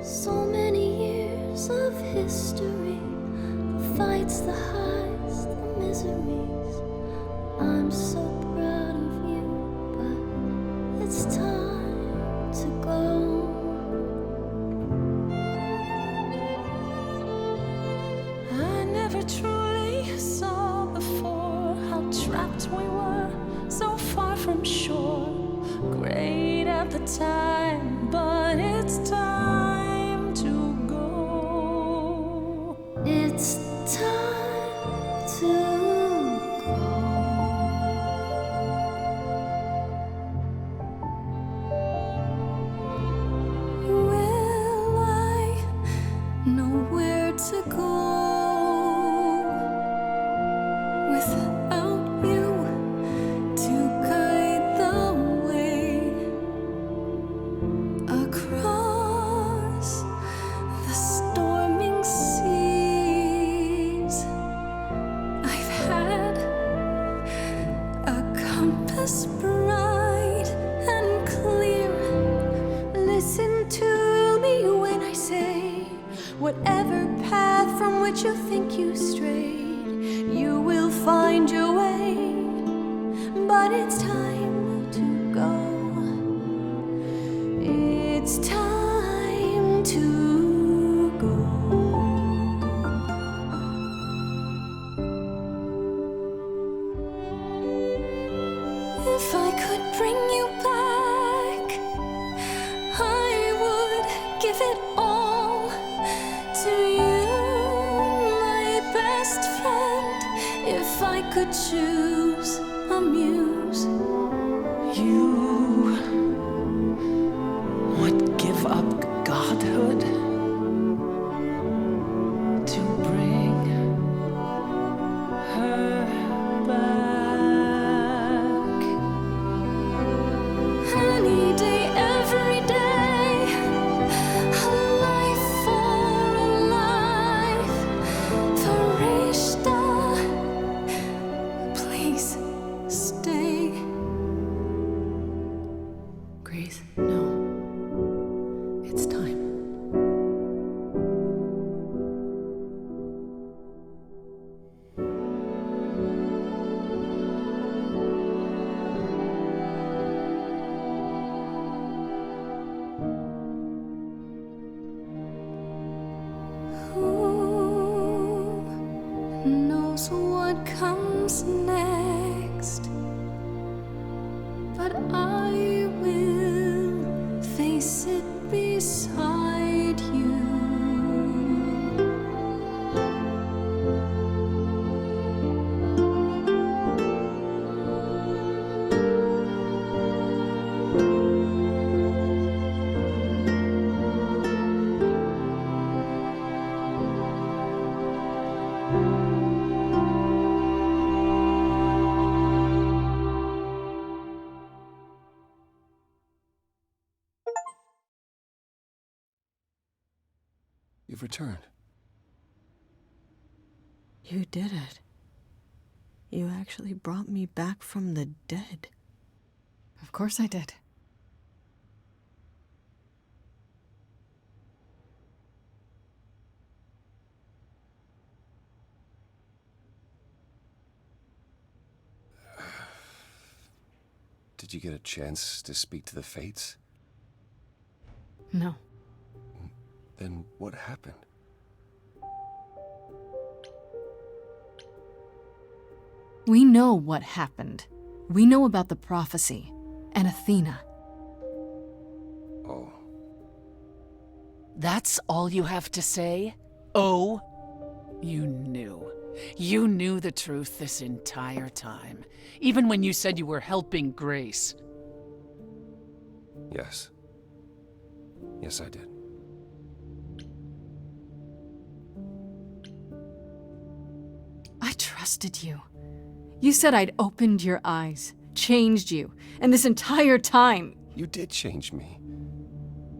So many years of history, the fights, the highs, the miseries. I'm so proud of you, but it's time to go. I never truly saw before how trapped we were, so far from shore. Great at the time, but it's time to go. It's time to go. Will I know where to go without you to guide the way across the storming seas? I've had a compass bright and clear. Listen to me when I say, whatever path from which you think you strayed, you will find your way. But it's time to go. It's time to go. If I could bring you back, I would give it all to you, my best friend. If I could choose a muse, You would give up godhood to bring her back. any day, every day, a life for a life. Farishta, please stay. Grace, no. It's time. Who knows what comes next? But I will face it beside you. You've returned. You did it. You actually brought me back from the dead. Of course I did. Did you get a chance to speak to the Fates? No. Then what happened? We know what happened. We know about the prophecy and Athena. Oh. That's all you have to say? Oh? You knew. You knew the truth this entire time. Even when you said you were helping Grace. Yes. Yes, I did. I trusted you. You said I'd opened your eyes, changed you, and this entire time... You did change me.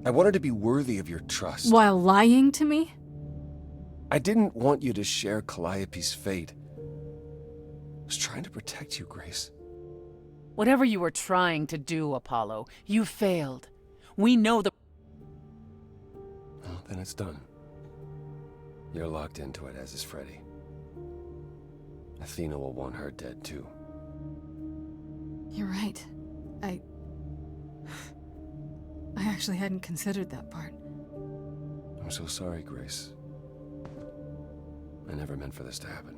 I wanted to be worthy of your trust. While lying to me? I didn't want you to share Calliope's fate. I was trying to protect you, Grace. Whatever you were trying to do, Apollo, you failed. We know the... Well, then it's done. You're locked into it, as is Freddy. Athena will want her dead, too. You're right. I actually hadn't considered that part. I'm so sorry, Grace. I never meant for this to happen.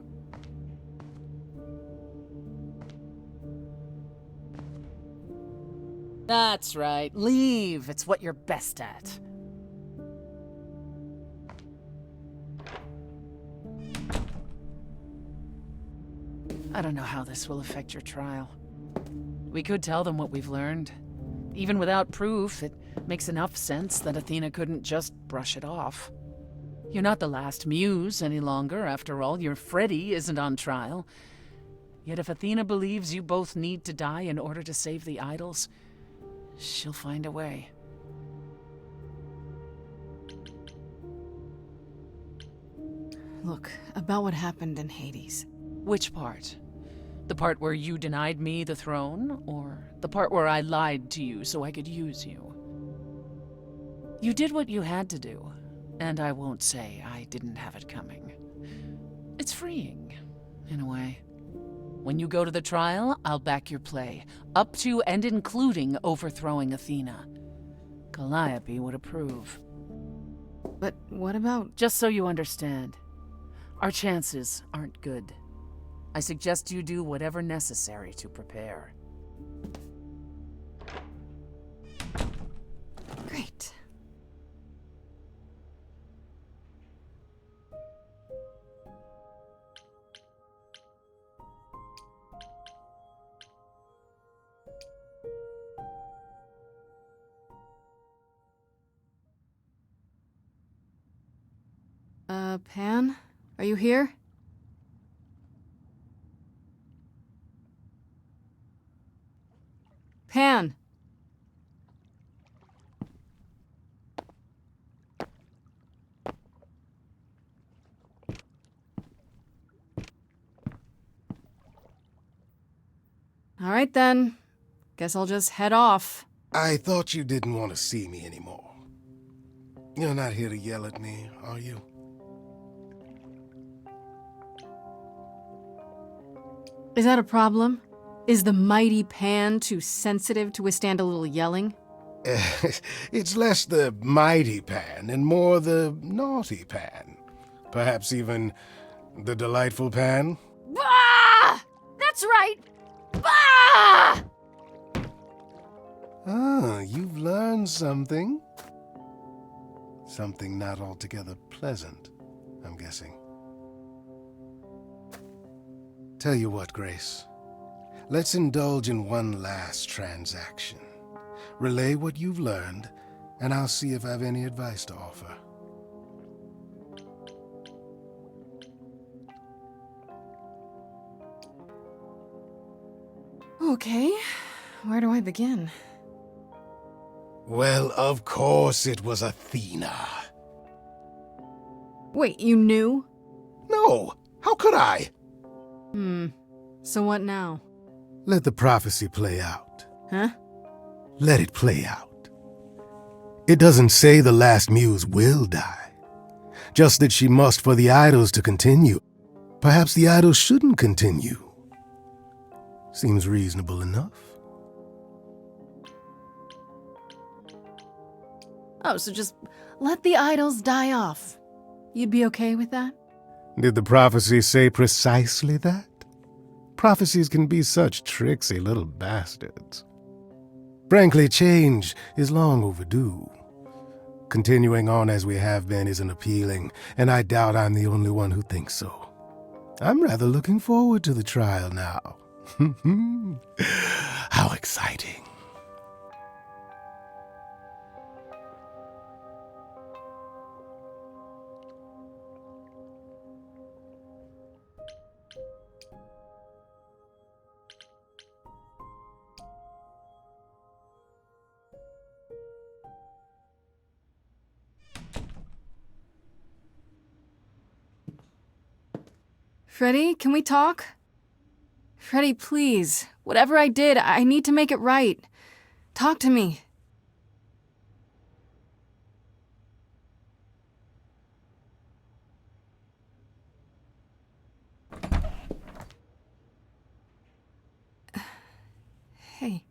That's right. Leave. It's what you're best at. I don't know how this will affect your trial. We could tell them what we've learned. Even without proof, it makes enough sense that Athena couldn't just brush it off. You're not the last muse any longer, after all. Your Freddy isn't on trial. Yet if Athena believes you both need to die in order to save the idols, she'll find a way. Look, about what happened in Hades. Which part? The part where you denied me the throne, or the part where I lied to you so I could use you? You did what you had to do, and I won't say I didn't have it coming. It's freeing, in a way. When you go to the trial, I'll back your play, up to and including overthrowing Athena. Calliope would approve. But what about... Just so you understand, our chances aren't good. I suggest you do whatever necessary to prepare. Great. Pan? Are you here? Pan! All right then. Guess I'll just head off. I thought you didn't want to see me anymore. You're not here to yell at me, are you? Is that a problem? Is the mighty Pan too sensitive to withstand a little yelling? It's less the mighty Pan and more the naughty Pan. Perhaps even the delightful Pan? Bah! That's right! Bah! Ah, you've learned something. Something not altogether pleasant, I'm guessing. Tell you what, Grace. Let's indulge in one last transaction. Relay what you've learned, and I'll see if I have any advice to offer. Okay, where do I begin? Well, of course it was Athena. Wait, you knew? No, how could I? So what now? Let the prophecy play out. Huh? Let it play out. It doesn't say the last muse will die, just that she must for the idols to continue. Perhaps the idols shouldn't continue. Seems reasonable enough. Oh, so just let the idols die off. You'd be okay with that? Did the prophecy say precisely that? Prophecies can be such tricksy little bastards. Frankly, change is long overdue. Continuing on as we have been isn't appealing, and I doubt I'm the only one who thinks so. I'm rather looking forward to the trial now. How exciting. Freddie, can we talk? Freddie, please. Whatever I did, I need to make it right. Talk to me. Hey.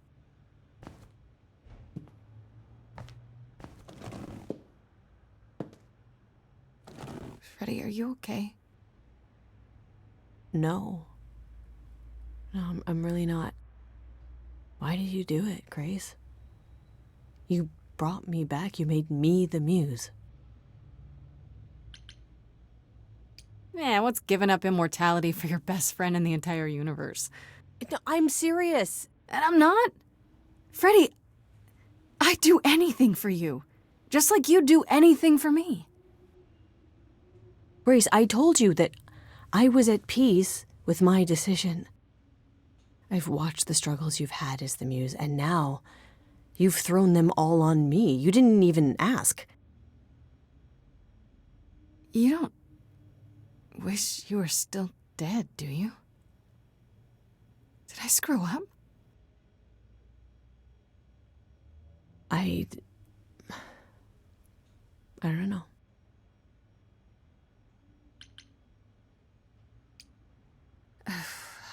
Freddie, are you okay? No. No, I'm really not. Why did you do it, Grace? You brought me back. You made me the muse. Yeah, what's giving up immortality for your best friend in the entire universe? No, I'm serious. And I'm not. Freddie, I'd do anything for you. Just like you'd do anything for me. Grace, I told you that I was at peace with my decision. I've watched the struggles you've had as the muse, and now you've thrown them all on me. You didn't even ask. You don't wish you were still dead, do you? Did I screw up? I don't know.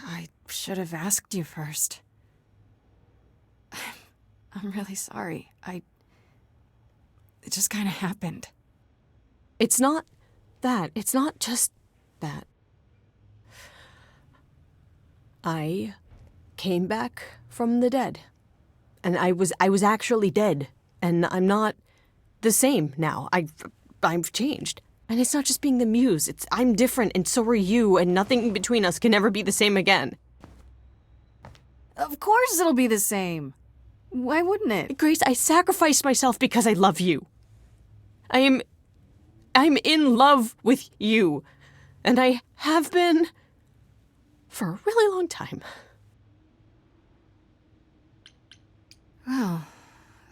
I should have asked you first. I'm really sorry. It just kind of happened. It's not that. It's not just that. I came back from the dead. And I was actually dead. And I'm not the same now. I've changed. And it's not just being the muse. I'm different, and so are you, and nothing between us can ever be the same again. Of course it'll be the same. Why wouldn't it? Grace, I sacrificed myself because I love you. I'm in love with you. And I have been for a really long time. Well,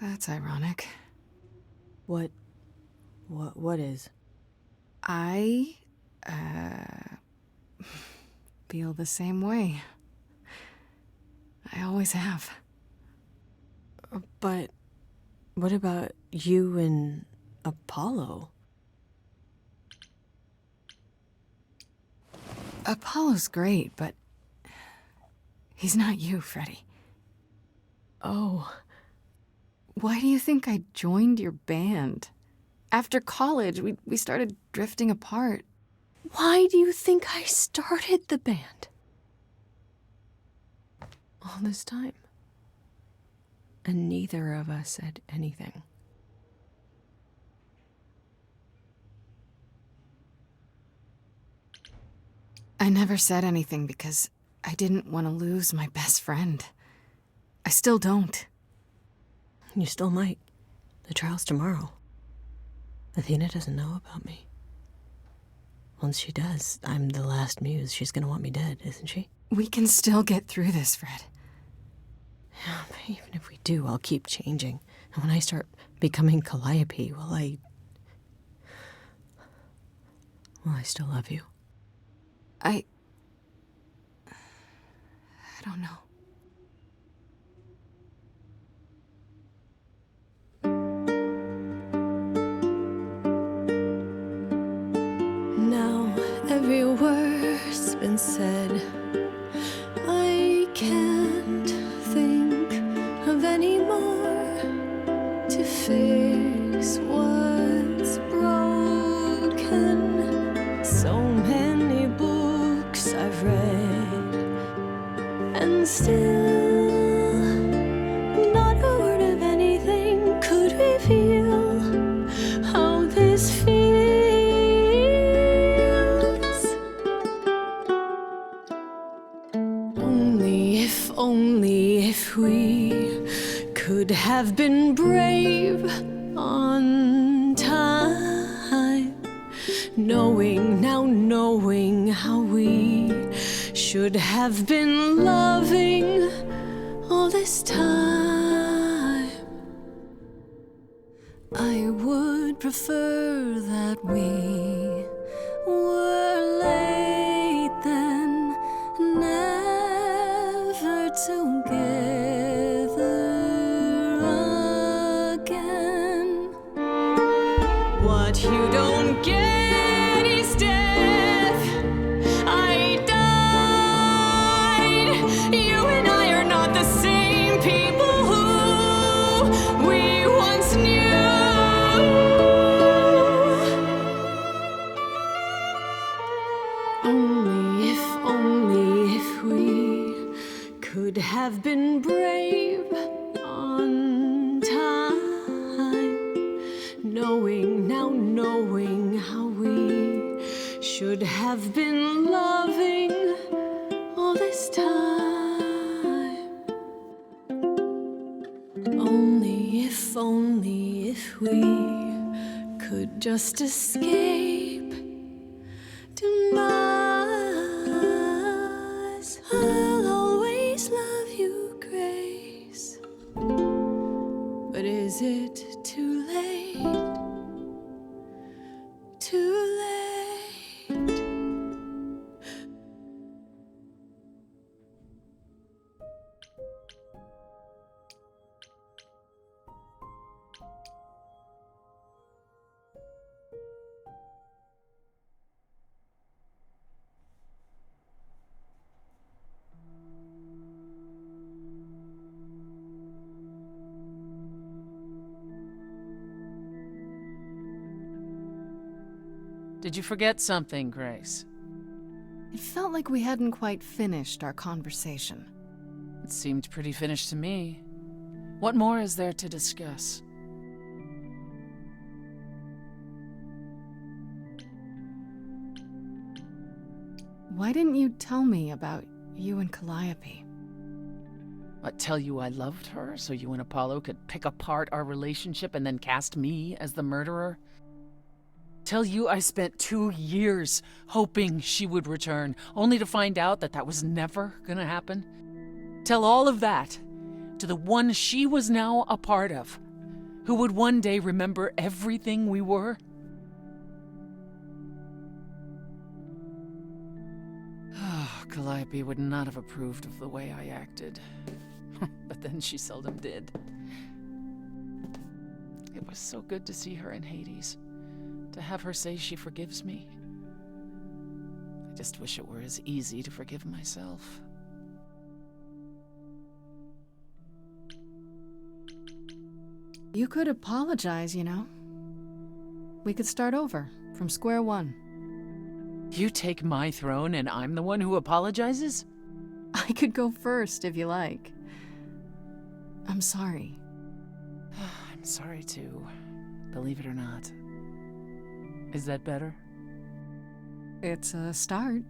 that's ironic. What is? I, feel the same way. I always have. But what about you and Apollo? Apollo's great, but he's not you, Freddie. Oh. Why do you think I joined your band? After college, we started drifting apart. Why do you think I started the band? All this time. And neither of us said anything. I never said anything because I didn't want to lose my best friend. I still don't. You still might. The trial's tomorrow. Athena doesn't know about me. Once she does, I'm the last muse. She's gonna want me dead, isn't she? We can still get through this, Fred. Yeah, but even if we do, I'll keep changing. And when I start becoming Calliope, well, Well, I still love you. I don't know. Now every word's been said. I can't think of any more to fix what's broken. So many books I've read, and still not a word of anything could reveal how this feels. Only if we could have been brave on time, knowing how we should have been loving all this time. I would prefer that we were late then, never together again. What you don't get is death. I died. You and I are not the same people who we once knew. Only if we could have been brave on time, knowing how we should have been loving all this time. Only if we could just escape demise. I'll always love you, Grace. But is it too late? Too late? Did you forget something, Grace? It felt like we hadn't quite finished our conversation. It seemed pretty finished to me. What more is there to discuss? Why didn't you tell me about you and Calliope? What, tell you I loved her so you and Apollo could pick apart our relationship and then cast me as the murderer? Tell you I spent 2 years hoping she would return, only to find out that that was never gonna happen? Tell all of that to the one she was now a part of, who would one day remember everything we were? Calliope would not have approved of the way I acted. But then she seldom did. It was so good to see her in Hades. To have her say she forgives me. I just wish it were as easy to forgive myself. You could apologize, you know. We could start over, from square one. You take my throne and I'm the one who apologizes? I could go first, if you like. I'm sorry. I'm sorry too, believe it or not. Is that better? It's a start.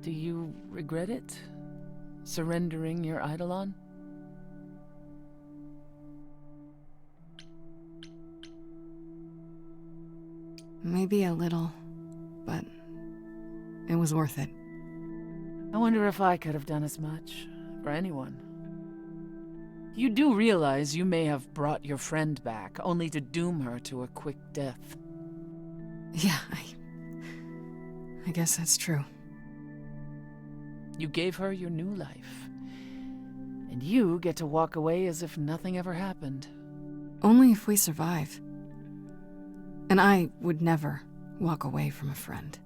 Do you regret it? Surrendering your Eidolon? Maybe a little, but it was worth it. I wonder if I could have done as much for anyone. You do realize you may have brought your friend back, only to doom her to a quick death. Yeah, I guess that's true. You gave her your new life. And you get to walk away as if nothing ever happened. Only if we survive. And I would never walk away from a friend.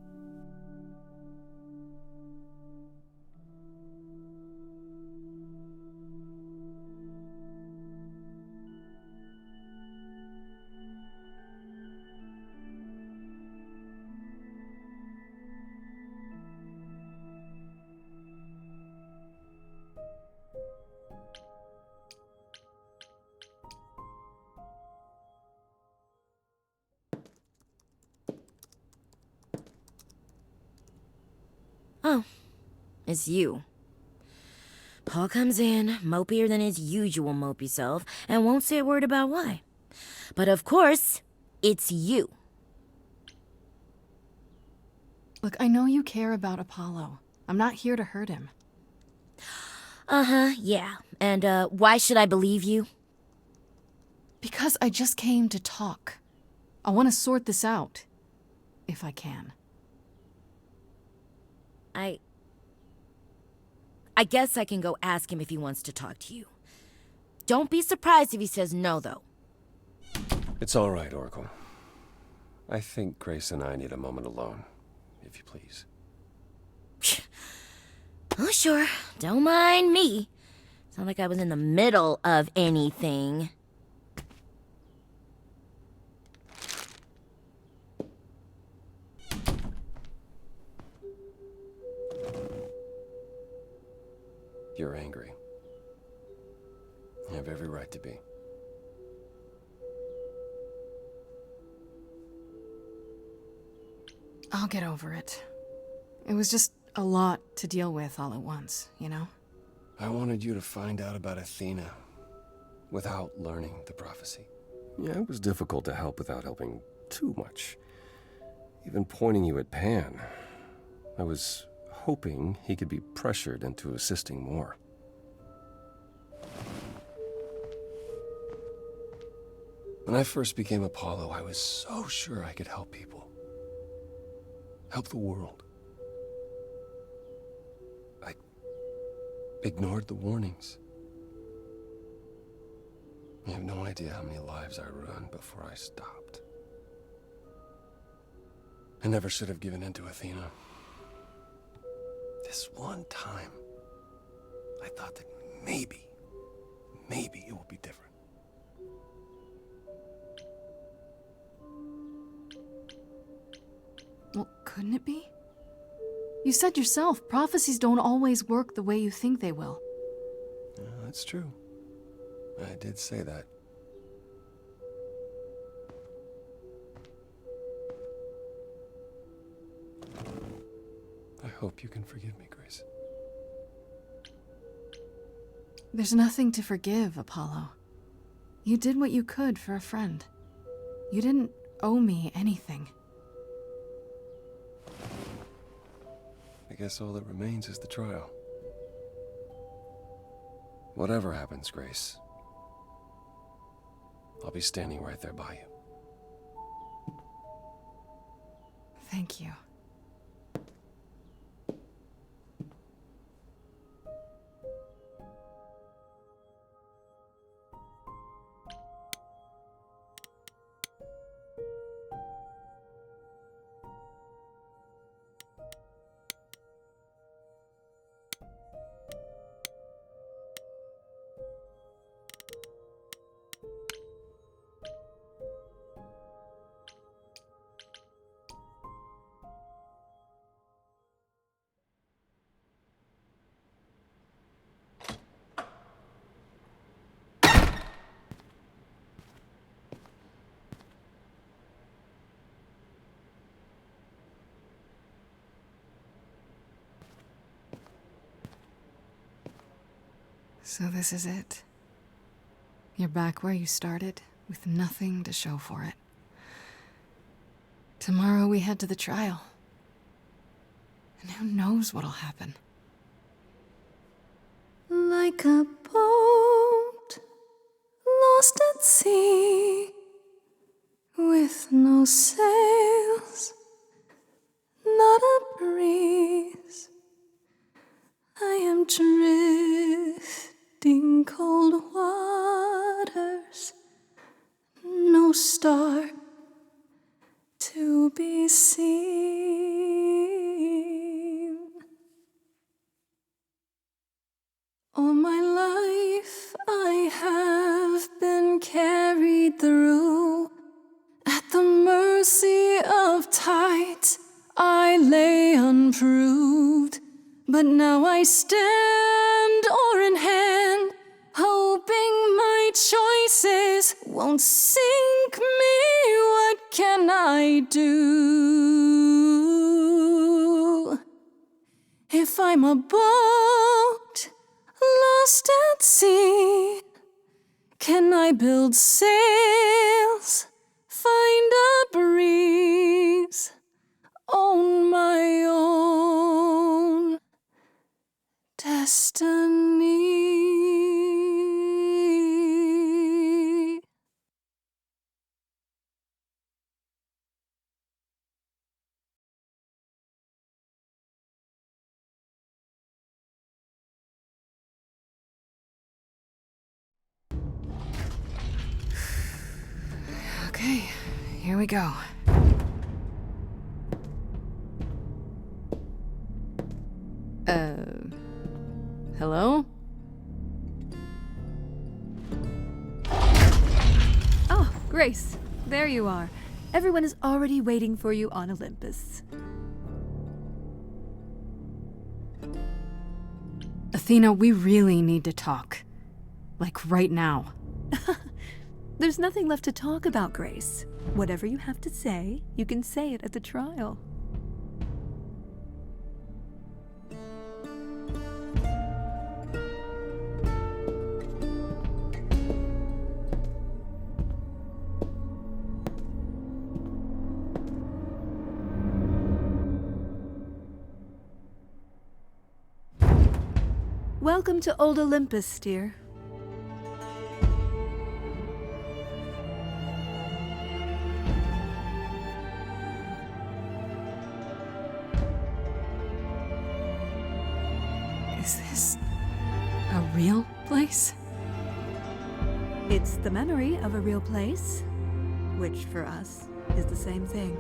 Oh, it's you. Paul comes in, mopier than his usual mopey self, and won't say a word about why. But of course, it's you. Look, I know you care about Apollo. I'm not here to hurt him. Uh-huh, yeah. And, why should I believe you? Because I just came to talk. I want to sort this out. If I can. I guess I can go ask him if he wants to talk to you. Don't be surprised if he says no, though. It's all right, Oracle. I think Grace and I need a moment alone, if you please. Oh, sure. Don't mind me. It's not like I was in the middle of anything. You're angry. You have every right to be. I'll get over it. It was just a lot to deal with all at once, you know? I wanted you to find out about Athena without learning the prophecy. Yeah, it was difficult to help without helping too much. Even pointing you at Pan. I was hoping he could be pressured into assisting more. When I first became Apollo, I was so sure I could help people. Help the world. I ignored the warnings. You have no idea how many lives I ruined before I stopped. I never should have given in to Athena. This one time, I thought that maybe it will be different. Well, couldn't it be? You said yourself, prophecies don't always work the way you think they will. Yeah, that's true. I did say that. I hope you can forgive me, Grace. There's nothing to forgive, Apollo. You did what you could for a friend. You didn't owe me anything. I guess all that remains is the trial. Whatever happens, Grace, I'll be standing right there by you. Thank you. So this is it. You're back where you started, with nothing to show for it. Tomorrow we head to the trial. And who knows what'll happen. Like a boat sea with no sails, not a breeze. I am drifting cold waters, no star to be seen. All my life I have been carried through. At the mercy of tides I lay unproved. But now I stand oar in hand, hoping my choices won't sink me. What can I do? If I'm a boat lost at sea, can I build sails, find a breeze, own my own destiny? Okay, here we go. Hello? Oh, Grace, there you are. Everyone is already waiting for you on Olympus. Athena, we really need to talk. Like right now. There's nothing left to talk about, Grace. Whatever you have to say, you can say it at the trial. Welcome to Old Olympus, dear. Is this a real place? It's the memory of a real place, which for us is the same thing.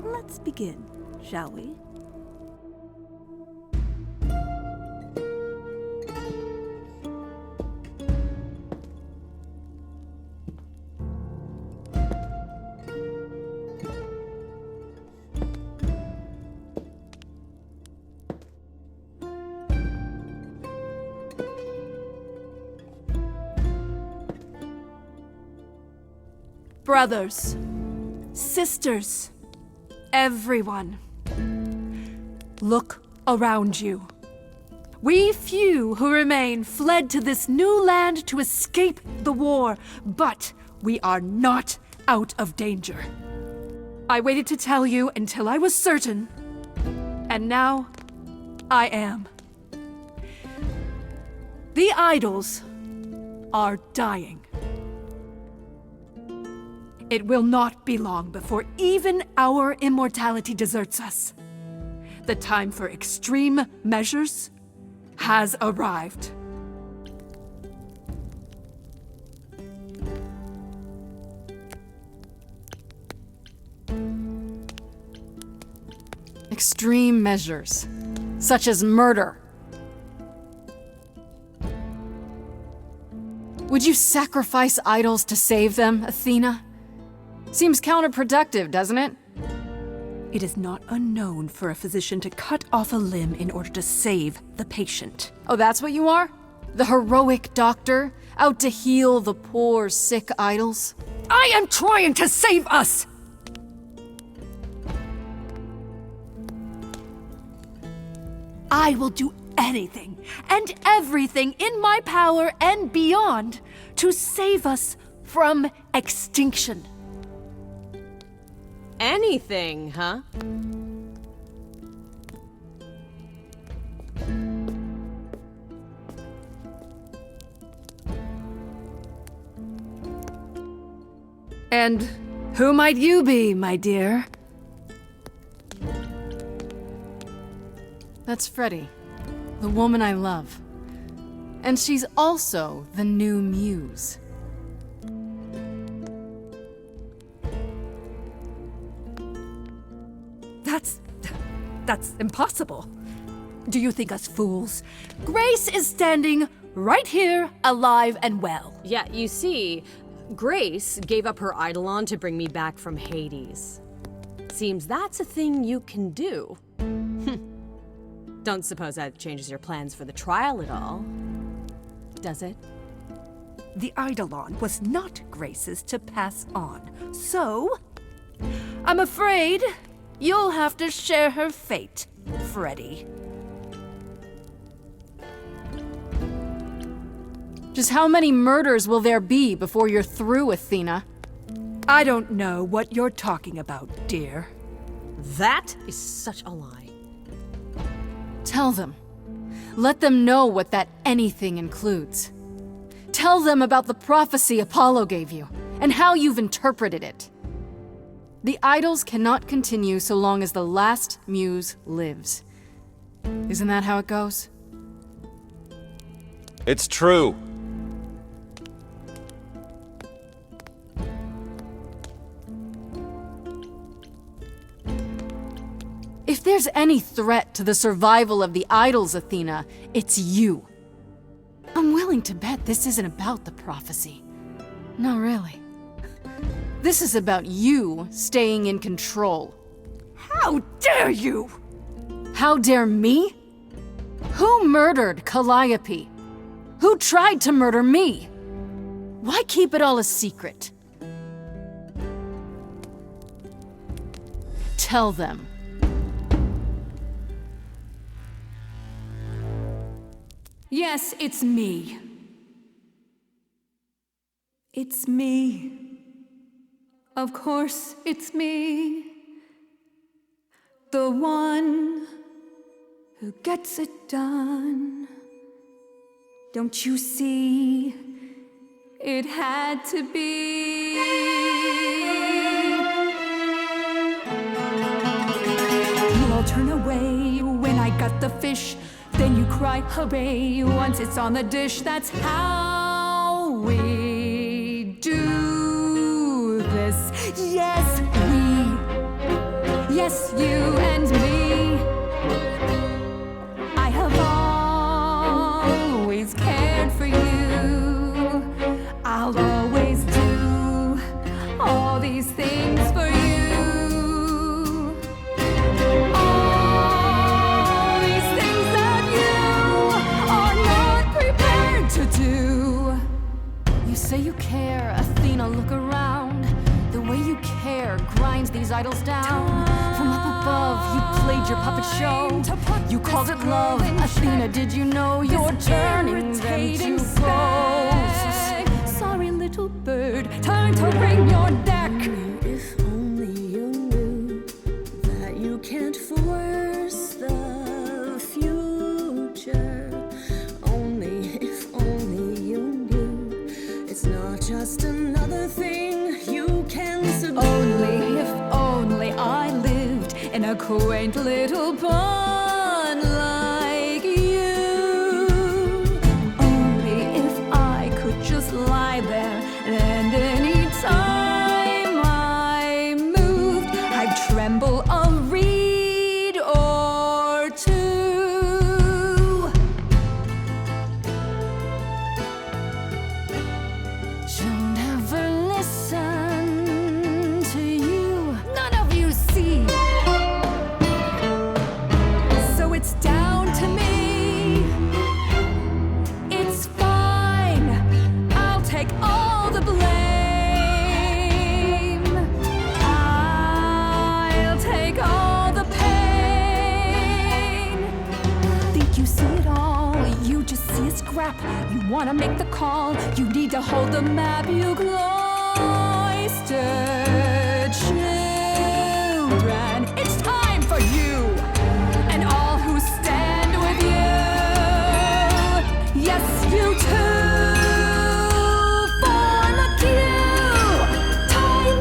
Let's begin, shall we? Brothers, sisters, everyone, look around you. We few who remain fled to this new land to escape the war, but we are not out of danger. I waited to tell you until I was certain, and now I am. The idols are dying. It will not be long before even our immortality deserts us. The time for extreme measures has arrived. Extreme measures, such as murder. Would you sacrifice idols to save them, Athena? Seems counterproductive, doesn't it? It is not unknown for a physician to cut off a limb in order to save the patient. Oh, that's what you are? The heroic doctor, out to heal the poor, sick idols? I am trying to save us! I will do anything and everything in my power and beyond to save us from extinction. Anything, huh? And who might you be, my dear? That's Freddie, the woman I love. And she's also the new muse. That's impossible. Do you think us fools? Grace is standing right here, alive and well. Yeah, you see, Grace gave up her eidolon to bring me back from Hades. Seems that's a thing you can do. Don't suppose that changes your plans for the trial at all, does it? The eidolon was not Grace's to pass on, so I'm afraid you'll have to share her fate, Freddie. Just how many murders will there be before you're through, Athena? I don't know what you're talking about, dear. That is such a lie. Tell them. Let them know what that anything includes. Tell them about the prophecy Apollo gave you, and how you've interpreted it. The idols cannot continue so long as the last muse lives. Isn't that how it goes? It's true. If there's any threat to the survival of the idols, Athena, it's you. I'm willing to bet this isn't about the prophecy. No, really. This is about you staying in control. How dare you! How dare me? Who murdered Calliope? Who tried to murder me? Why keep it all a secret? Tell them. Yes, it's me. It's me. Of course, it's me. The one who gets it done. Don't you see? It had to be. You all turn away when I got the fish. Then you cry, hooray, once it's on the dish. That's how we do this. Yes, we. Yes, you and me. I have always cared for you. I'll always do all these things for you. Say you care, Athena, look around. The way you care grinds these idols down. From up above, you played your puppet show. You called it love. Athena, did you know you're turning them to ghosts? Sorry, little bird, time to bring your deck. If only you knew that you can't force the future. Only if only you knew it's not just another thing you can subdue. Only if only I lived in a quaint little pond like you. Only if I could just lie there, and any time I moved, I'd tremble a reed or two. She'll never listen to you. None of you see. So it's down to me. It's fine. I'll take all the blame. I'll take all the pain. Think you see it all? You just see a scrap. You wanna make the call. You need to hold the map. You cloistered children. It's time for you and all who stand with you. Yes, you too. Form a queue. Time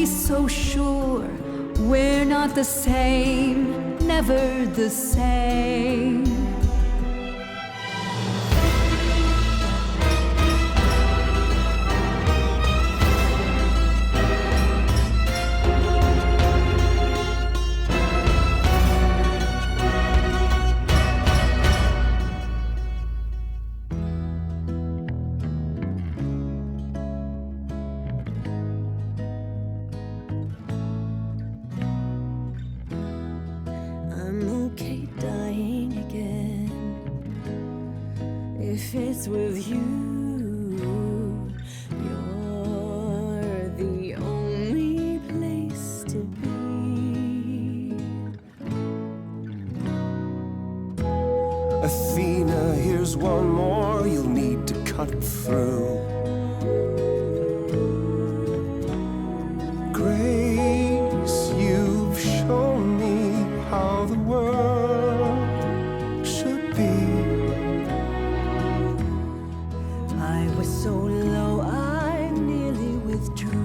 be so sure we're not the same, never the same. I'm okay dying again if it's with you. You're the only place to be. Athena, here's one more you'll need to cut through. Grace, you've shown me how the world should be. I was so low, I nearly withdrew.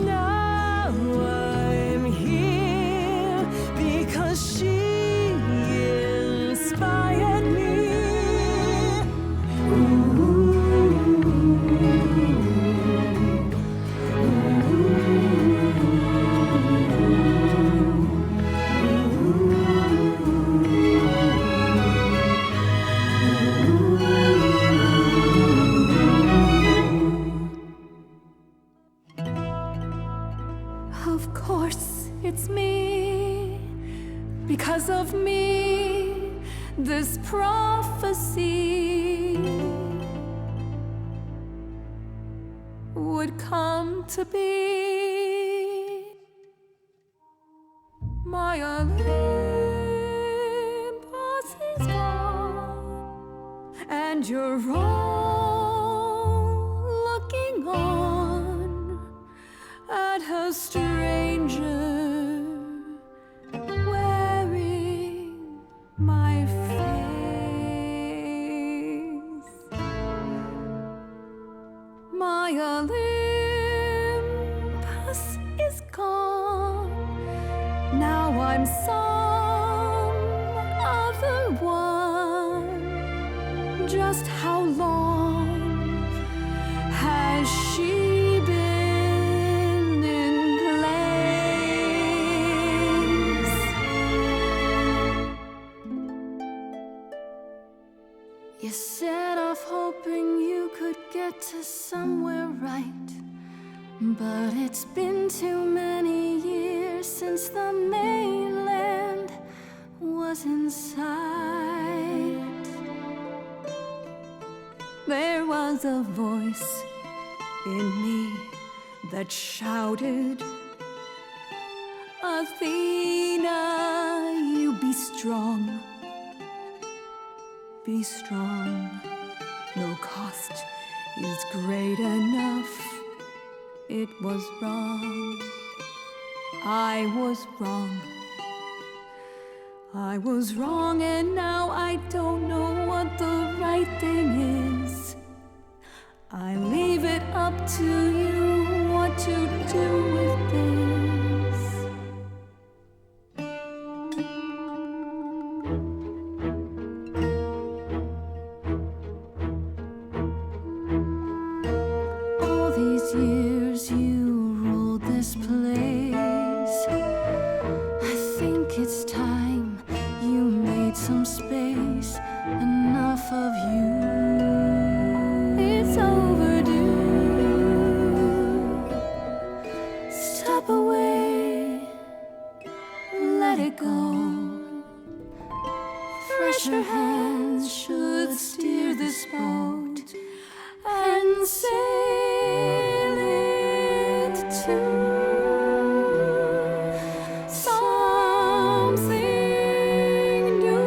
Now I'm here because she inspired me. Of course it's me. Because of me, this prophecy would come to be. My Olympus is gone, and you're all looking on at a stranger wearing my face. My Olympus is gone. Now I'm some other one. Just how long has she been in place? You set off hoping you could get to somewhere right. But it's been too many years since the mainland was in sight. There was a voice in me that shouted, Athena, you be strong. Be strong. No cost is great enough. It was wrong. I was wrong. I was wrong, and now I don't know what the right thing is. I leave it up to you what to do with this. All these years you ruled this place. I think it's time you made some space. Enough of you. It's overdue. Step away. Let it go. Fresher hands should steer this boat and sail it to something new.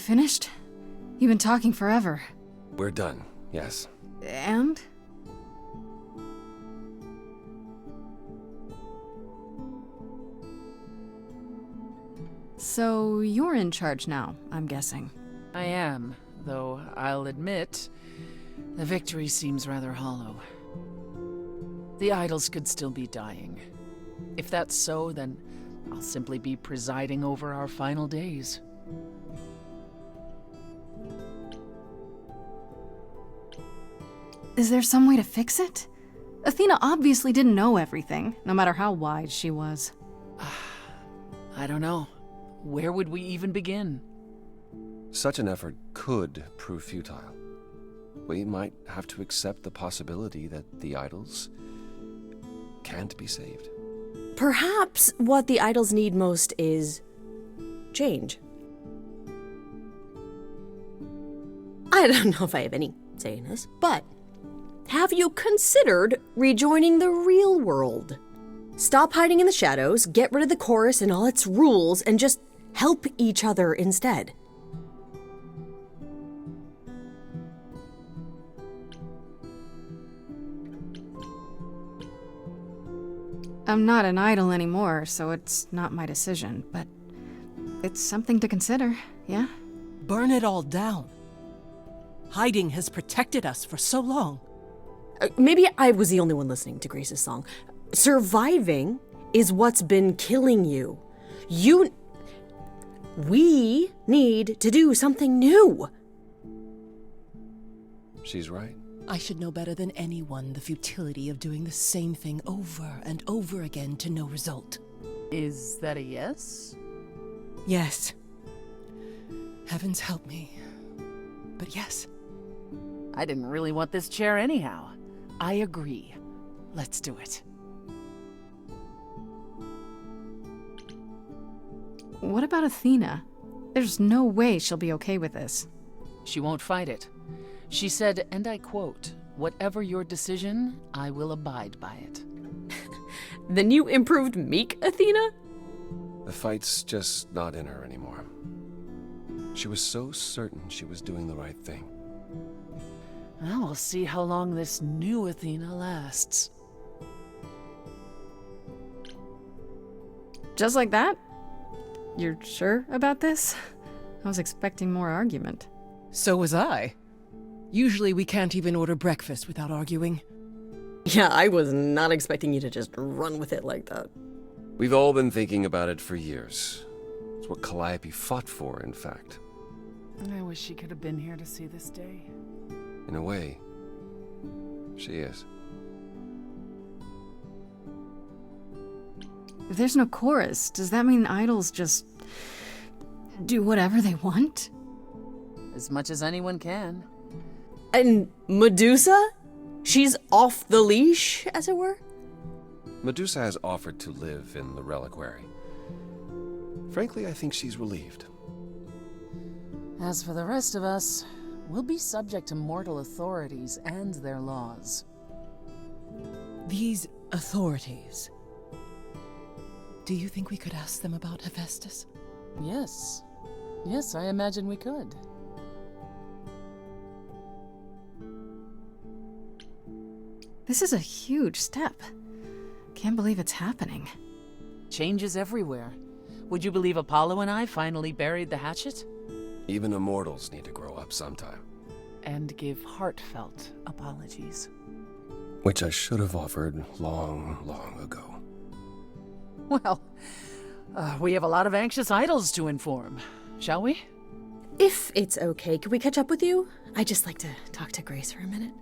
finished? You've been talking forever. We're done, yes. And? So you're in charge now, I'm guessing. I am, though I'll admit, the victory seems rather hollow. The idols could still be dying. If that's so, then I'll simply be presiding over our final days. Is there some way to fix it? Athena obviously didn't know everything, no matter how wise she was. I don't know. Where would we even begin? Such an effort could prove futile. We might have to accept the possibility that the idols can't be saved. Perhaps what the idols need most is change. I don't know if I have any say in this, but have you considered rejoining the real world? Stop hiding in the shadows, get rid of the chorus and all its rules, and just help each other instead. I'm not an idol anymore, so it's not my decision, but it's something to consider, yeah? Burn it all down. Hiding has protected us for so long. Maybe I was the only one listening to Grace's song. Surviving is what's been killing you. We need to do something new. She's right. I should know better than anyone the futility of doing the same thing over and over again to no result. Is that a yes? Yes. Heavens help me. But yes. I didn't really want this chair anyhow. I agree. Let's do it. What about Athena? There's no way she'll be okay with this. She won't fight it. She said, and I quote, "Whatever your decision, I will abide by it." The new improved meek Athena? The fight's just not in her anymore. She was so certain she was doing the right thing. Well, we'll see how long this new Athena lasts. Just like that? You're sure about this? I was expecting more argument. So was I. Usually we can't even order breakfast without arguing. Yeah, I was not expecting you to just run with it like that. We've all been thinking about it for years. It's what Calliope fought for, in fact. I wish she could have been here to see this day. In a way, she is. If there's no chorus, does that mean idols just do whatever they want? As much as anyone can. And Medusa? She's off the leash, as it were? Medusa has offered to live in the reliquary. Frankly, I think she's relieved. As for the rest of us, we'll be subject to mortal authorities and their laws. These authorities. Do you think we could ask them about Hephaestus? Yes. Yes, I imagine we could. This is a huge step. Can't believe it's happening. Changes everywhere. Would you believe Apollo and I finally buried the hatchet? Even immortals need to grow up sometime. And give heartfelt apologies. Which I should have offered long, long ago. Well, we have a lot of anxious idols to inform, shall we? If it's okay, could we catch up with you? I'd just like to talk to Grace for a minute.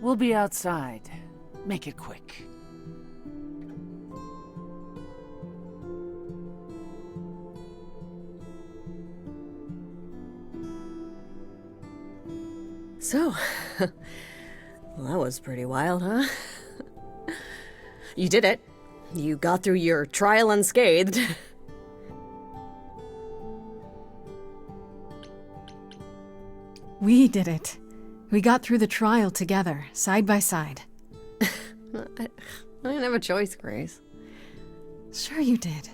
We'll be outside. Make it quick. So, well, that was pretty wild, huh? You did it. You got through your trial unscathed. We did it. We got through the trial together, side by side. I didn't have a choice, Grace. Sure you did.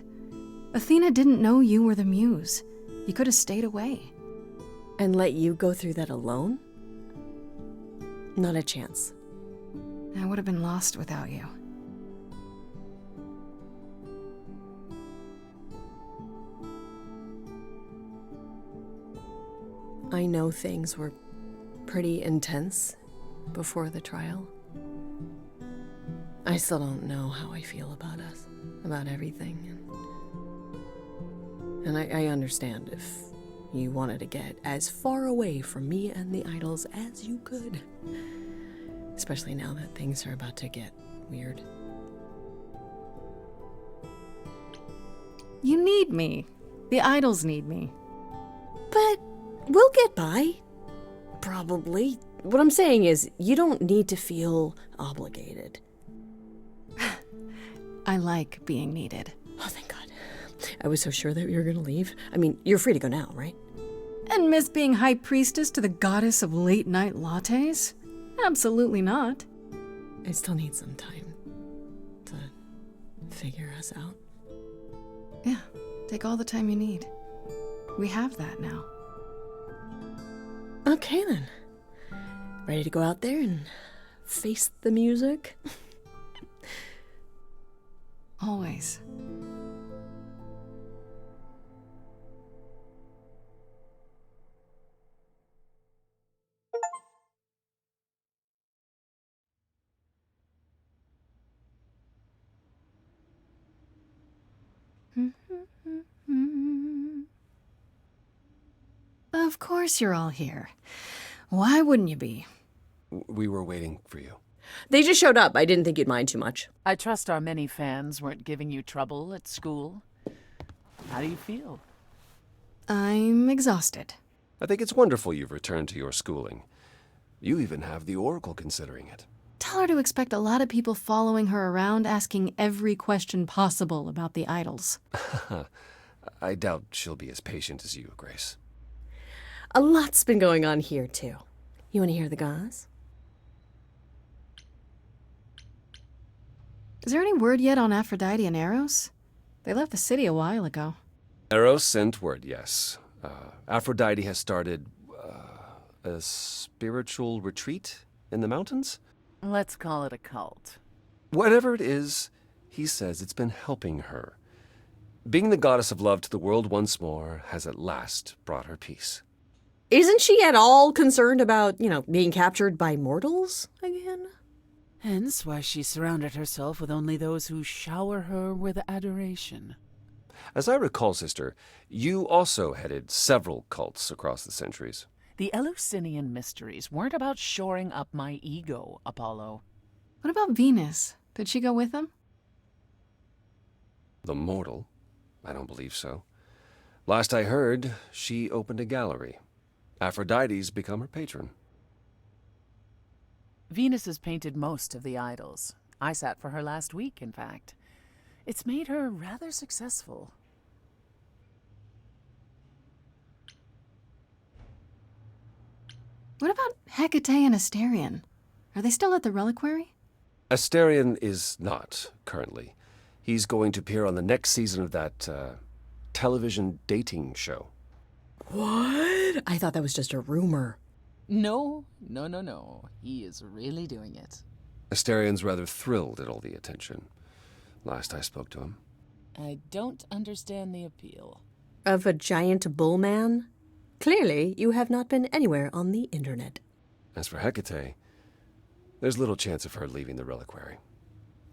Athena didn't know you were the muse. You could have stayed away. And let you go through that alone? Not a chance. I would have been lost without you. I know things were pretty intense before the trial. I still don't know how I feel about us, about everything. And I understand if you wanted to get as far away from me and the idols as you could. Especially now that things are about to get weird. You need me. The idols need me. But we'll get by. Probably. What I'm saying is, you don't need to feel obligated. I like being needed. Oh, thank God. I was so sure that you were gonna leave. I mean, you're free to go now, right? And miss being high priestess to the goddess of late night lattes? Absolutely not. I still need some time to figure us out. Yeah, take all the time you need. We have that now. Okay then. Ready to go out there and face the music? Always. Of course you're all here. Why wouldn't you be? We were waiting for you. They just showed up. I didn't think you'd mind too much. I trust our many fans weren't giving you trouble at school. How do you feel? I'm exhausted. I think it's wonderful you've returned to your schooling. You even have the Oracle considering it. Tell her to expect a lot of people following her around asking every question possible about the idols. I doubt she'll be as patient as you, Grace. A lot's been going on here, too. You want to hear the gauze? Is there any word yet on Aphrodite and Eros? They left the city a while ago. Eros sent word, yes. Aphrodite has started a spiritual retreat in the mountains? Let's call it a cult. Whatever it is, he says it's been helping her. Being the goddess of love to the world once more has at last brought her peace. Isn't she at all concerned about, being captured by mortals again? Hence why she surrounded herself with only those who shower her with adoration. As I recall, sister, you also headed several cults across the centuries. The Eleusinian mysteries weren't about shoring up my ego, Apollo. What about Venus? Did she go with them? The mortal? I don't believe so. Last I heard, she opened a gallery. Aphrodite's become her patron. Venus has painted most of the idols. I sat for her last week, in fact. It's made her rather successful. What about Hecate and Asterion? Are they still at the reliquary? Asterion is not, currently. He's going to appear on the next season of that, television dating show. What? I thought that was just a rumor. No. He is really doing it. Asterion's rather thrilled at all the attention. Last I spoke to him. I don't understand the appeal. Of a giant bull man? Clearly, you have not been anywhere on the internet. As for Hecate, there's little chance of her leaving the reliquary.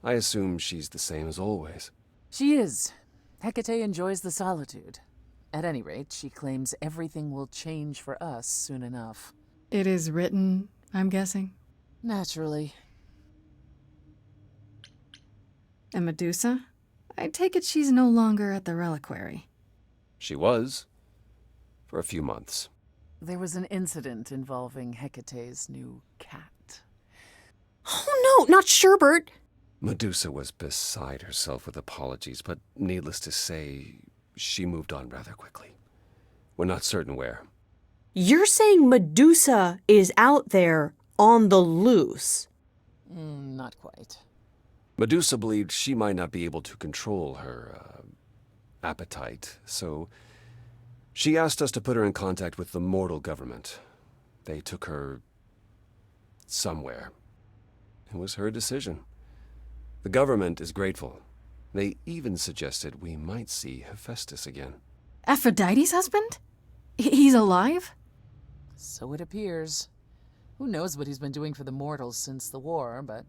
I assume she's the same as always. She is. Hecate enjoys the solitude. At any rate, she claims everything will change for us soon enough. It is written, I'm guessing. Naturally. And Medusa? I take it she's no longer at the reliquary. She was. For a few months. There was an incident involving Hecate's new cat. Oh no, not Sherbert! Medusa was beside herself with apologies, but needless to say, she moved on rather quickly. We're not certain where. You're saying Medusa is out there on the loose? Not quite. Medusa believed she might not be able to control her appetite, so she asked us to put her in contact with the mortal government. They took her somewhere. It was her decision. The government is grateful. They even suggested we might see Hephaestus again. Aphrodite's husband? He's alive? So it appears. Who knows what he's been doing for the mortals since the war, but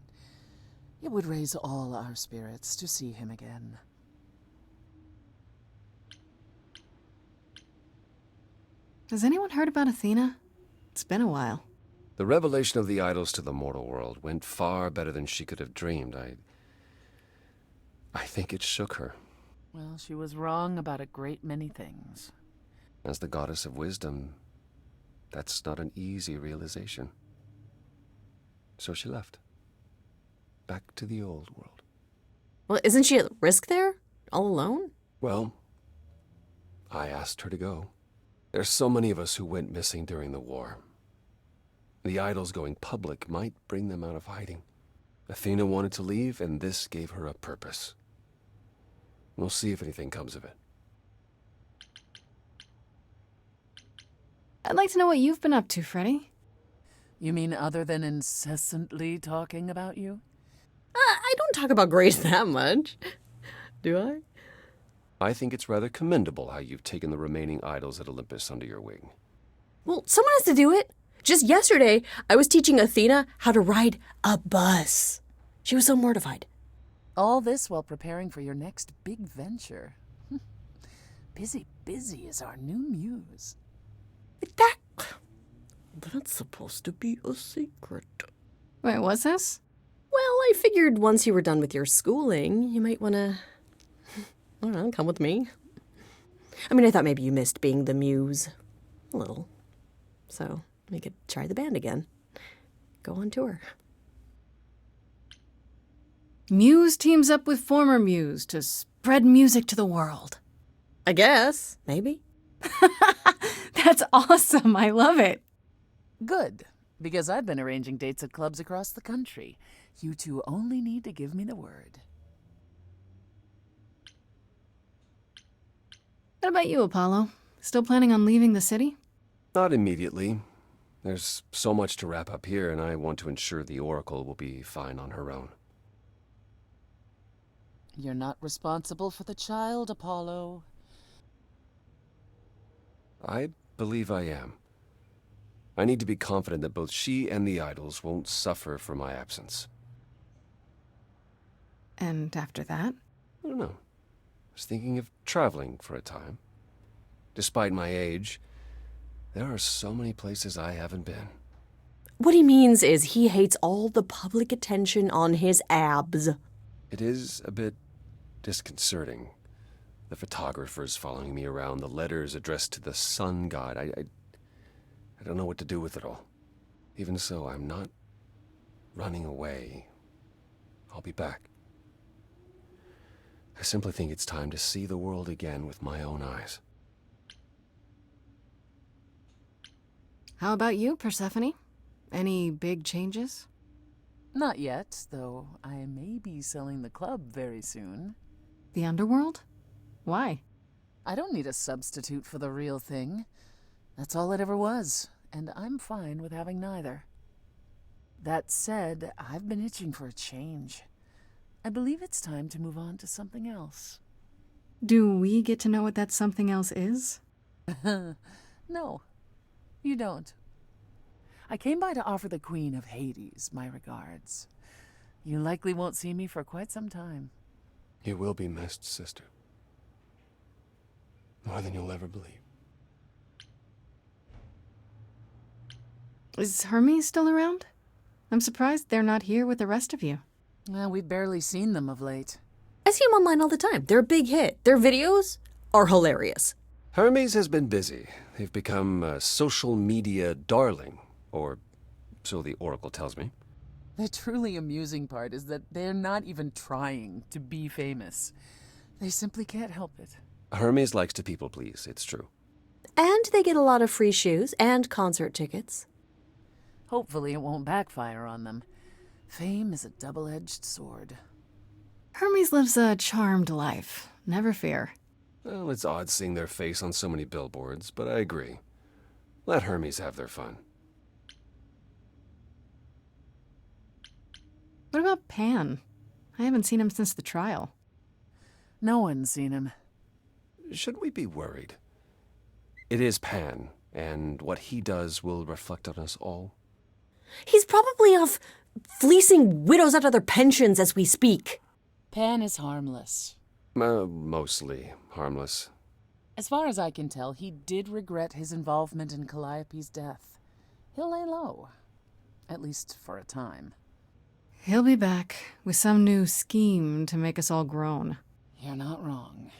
it would raise all our spirits to see him again. Has anyone heard about Athena? It's been a while. The revelation of the idols to the mortal world went far better than she could have dreamed. I think it shook her. Well, she was wrong about a great many things. As the goddess of wisdom, that's not an easy realization. So she left. Back to the old world. Well, isn't she at risk there? All alone? Well, I asked her to go. There's so many of us who went missing during the war. The idols going public might bring them out of hiding. Athena wanted to leave, and this gave her a purpose. We'll see if anything comes of it. I'd like to know what you've been up to, Freddy. You mean other than incessantly talking about you? I don't talk about Grace that much. Do I? I think it's rather commendable how you've taken the remaining idols at Olympus under your wing. Well, someone has to do it. Just yesterday, I was teaching Athena how to ride a bus. She was so mortified. All this while preparing for your next big venture. Busy is our new muse. That's supposed to be a secret. Wait, what's this? Well, I figured once you were done with your schooling, you might want to, I don't know, come with me. I mean, I thought maybe you missed being the muse. A little. So we could try the band again. Go on tour. Muse teams up with former muse to spread music to the world. I guess. Maybe. That's awesome. I love it. Good, because I've been arranging dates at clubs across the country. You two only need to give me the word. What about you, Apollo? Still planning on leaving the city? Not immediately. There's so much to wrap up here, and I want to ensure the Oracle will be fine on her own. You're not responsible for the child, Apollo. I believe I am. I need to be confident that both she and the idols won't suffer for my absence. And after that? I don't know. I was thinking of traveling for a time. Despite my age, there are so many places I haven't been. What he means is he hates all the public attention on his abs. It is a bit disconcerting. The photographers following me around, the letters addressed to the sun god. I don't know what to do with it all. Even so, I'm not running away. I'll be back. I simply think it's time to see the world again with my own eyes. How about you, Persephone? Any big changes? Not yet, though I may be selling the club very soon. The underworld? Why? I don't need a substitute for the real thing. That's all it ever was, and I'm fine with having neither. That said, I've been itching for a change. I believe it's time to move on to something else. Do we get to know what that something else is? No, you don't. I came by to offer the Queen of Hades my regards. You likely won't see me for quite some time. You will be missed, sister. More than you'll ever believe. Is Hermes still around? I'm surprised they're not here with the rest of you. Well, we've barely seen them of late. I see them online all the time. They're a big hit. Their videos are hilarious. Hermes has been busy. They've become a social media darling, or so the Oracle tells me. The truly amusing part is that they're not even trying to be famous. They simply can't help it. Hermes likes to people please, it's true. And they get a lot of free shoes and concert tickets. Hopefully it won't backfire on them. Fame is a double-edged sword. Hermes lives a charmed life. Never fear. Well, it's odd seeing their face on so many billboards, but I agree. Let Hermes have their fun. What about Pan? I haven't seen him since the trial. No one's seen him. Should we be worried? It is Pan, and what he does will reflect on us all. He's probably off fleecing widows out of their pensions as we speak. Pan is harmless. Mostly harmless. As far as I can tell, he did regret his involvement in Calliope's death. He'll lay low. At least for a time. He'll be back with some new scheme to make us all groan. You're not wrong.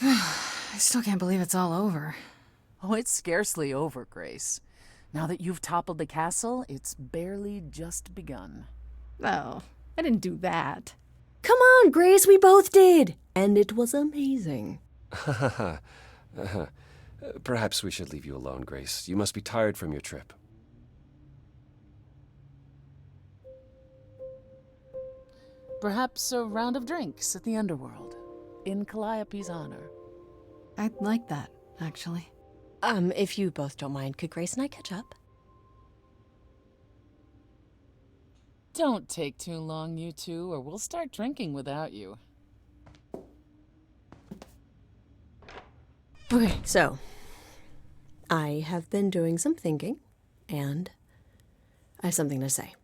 I still can't believe it's all over. Oh, it's scarcely over, Grace. Now that you've toppled the castle, it's barely just begun. Oh, I didn't do that. Come on, Grace, we both did. And it was amazing. Perhaps we should leave you alone, Grace. You must be tired from your trip. Perhaps a round of drinks at the Underworld, in Calliope's honor. I'd like that, actually. If you both don't mind, could Grace and I catch up? Don't take too long, you two, or we'll start drinking without you. Okay, so I have been doing some thinking, and I have something to say.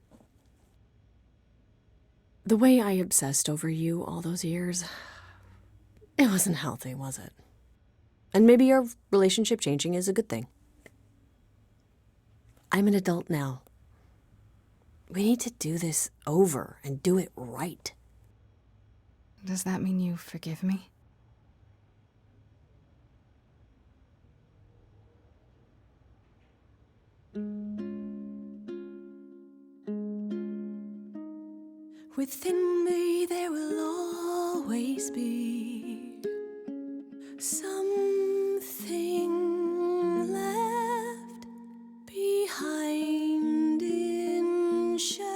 The way I obsessed over you all those years, it wasn't healthy, was it? And maybe our relationship changing is a good thing. I'm an adult now. We need to do this over and do it right. Does that mean you forgive me? Within me there will always be something left behind in shadow.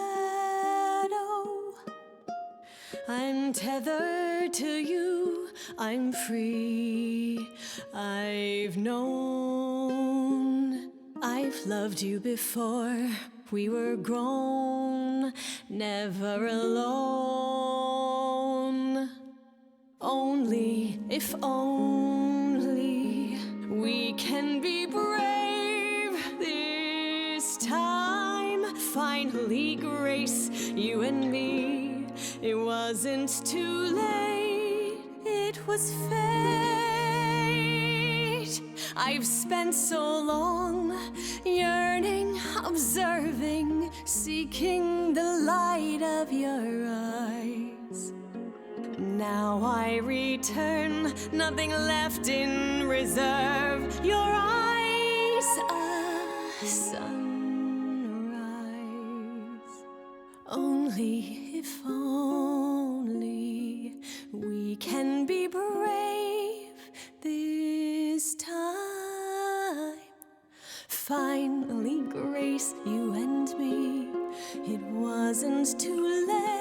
I'm tethered to you, I'm free. I've known, I've loved you before. We were grown, never alone. Only, if only, we can be brave this time. Finally, Grace, you and me. It wasn't too late, it was fate. I've spent so long yearning, observing, seeking the light of your eyes. Now I return, nothing left in reserve. Your eyes, a sunrise. Only, if only, we can be brave this time. Finally, Grace, you and me. It wasn't too late.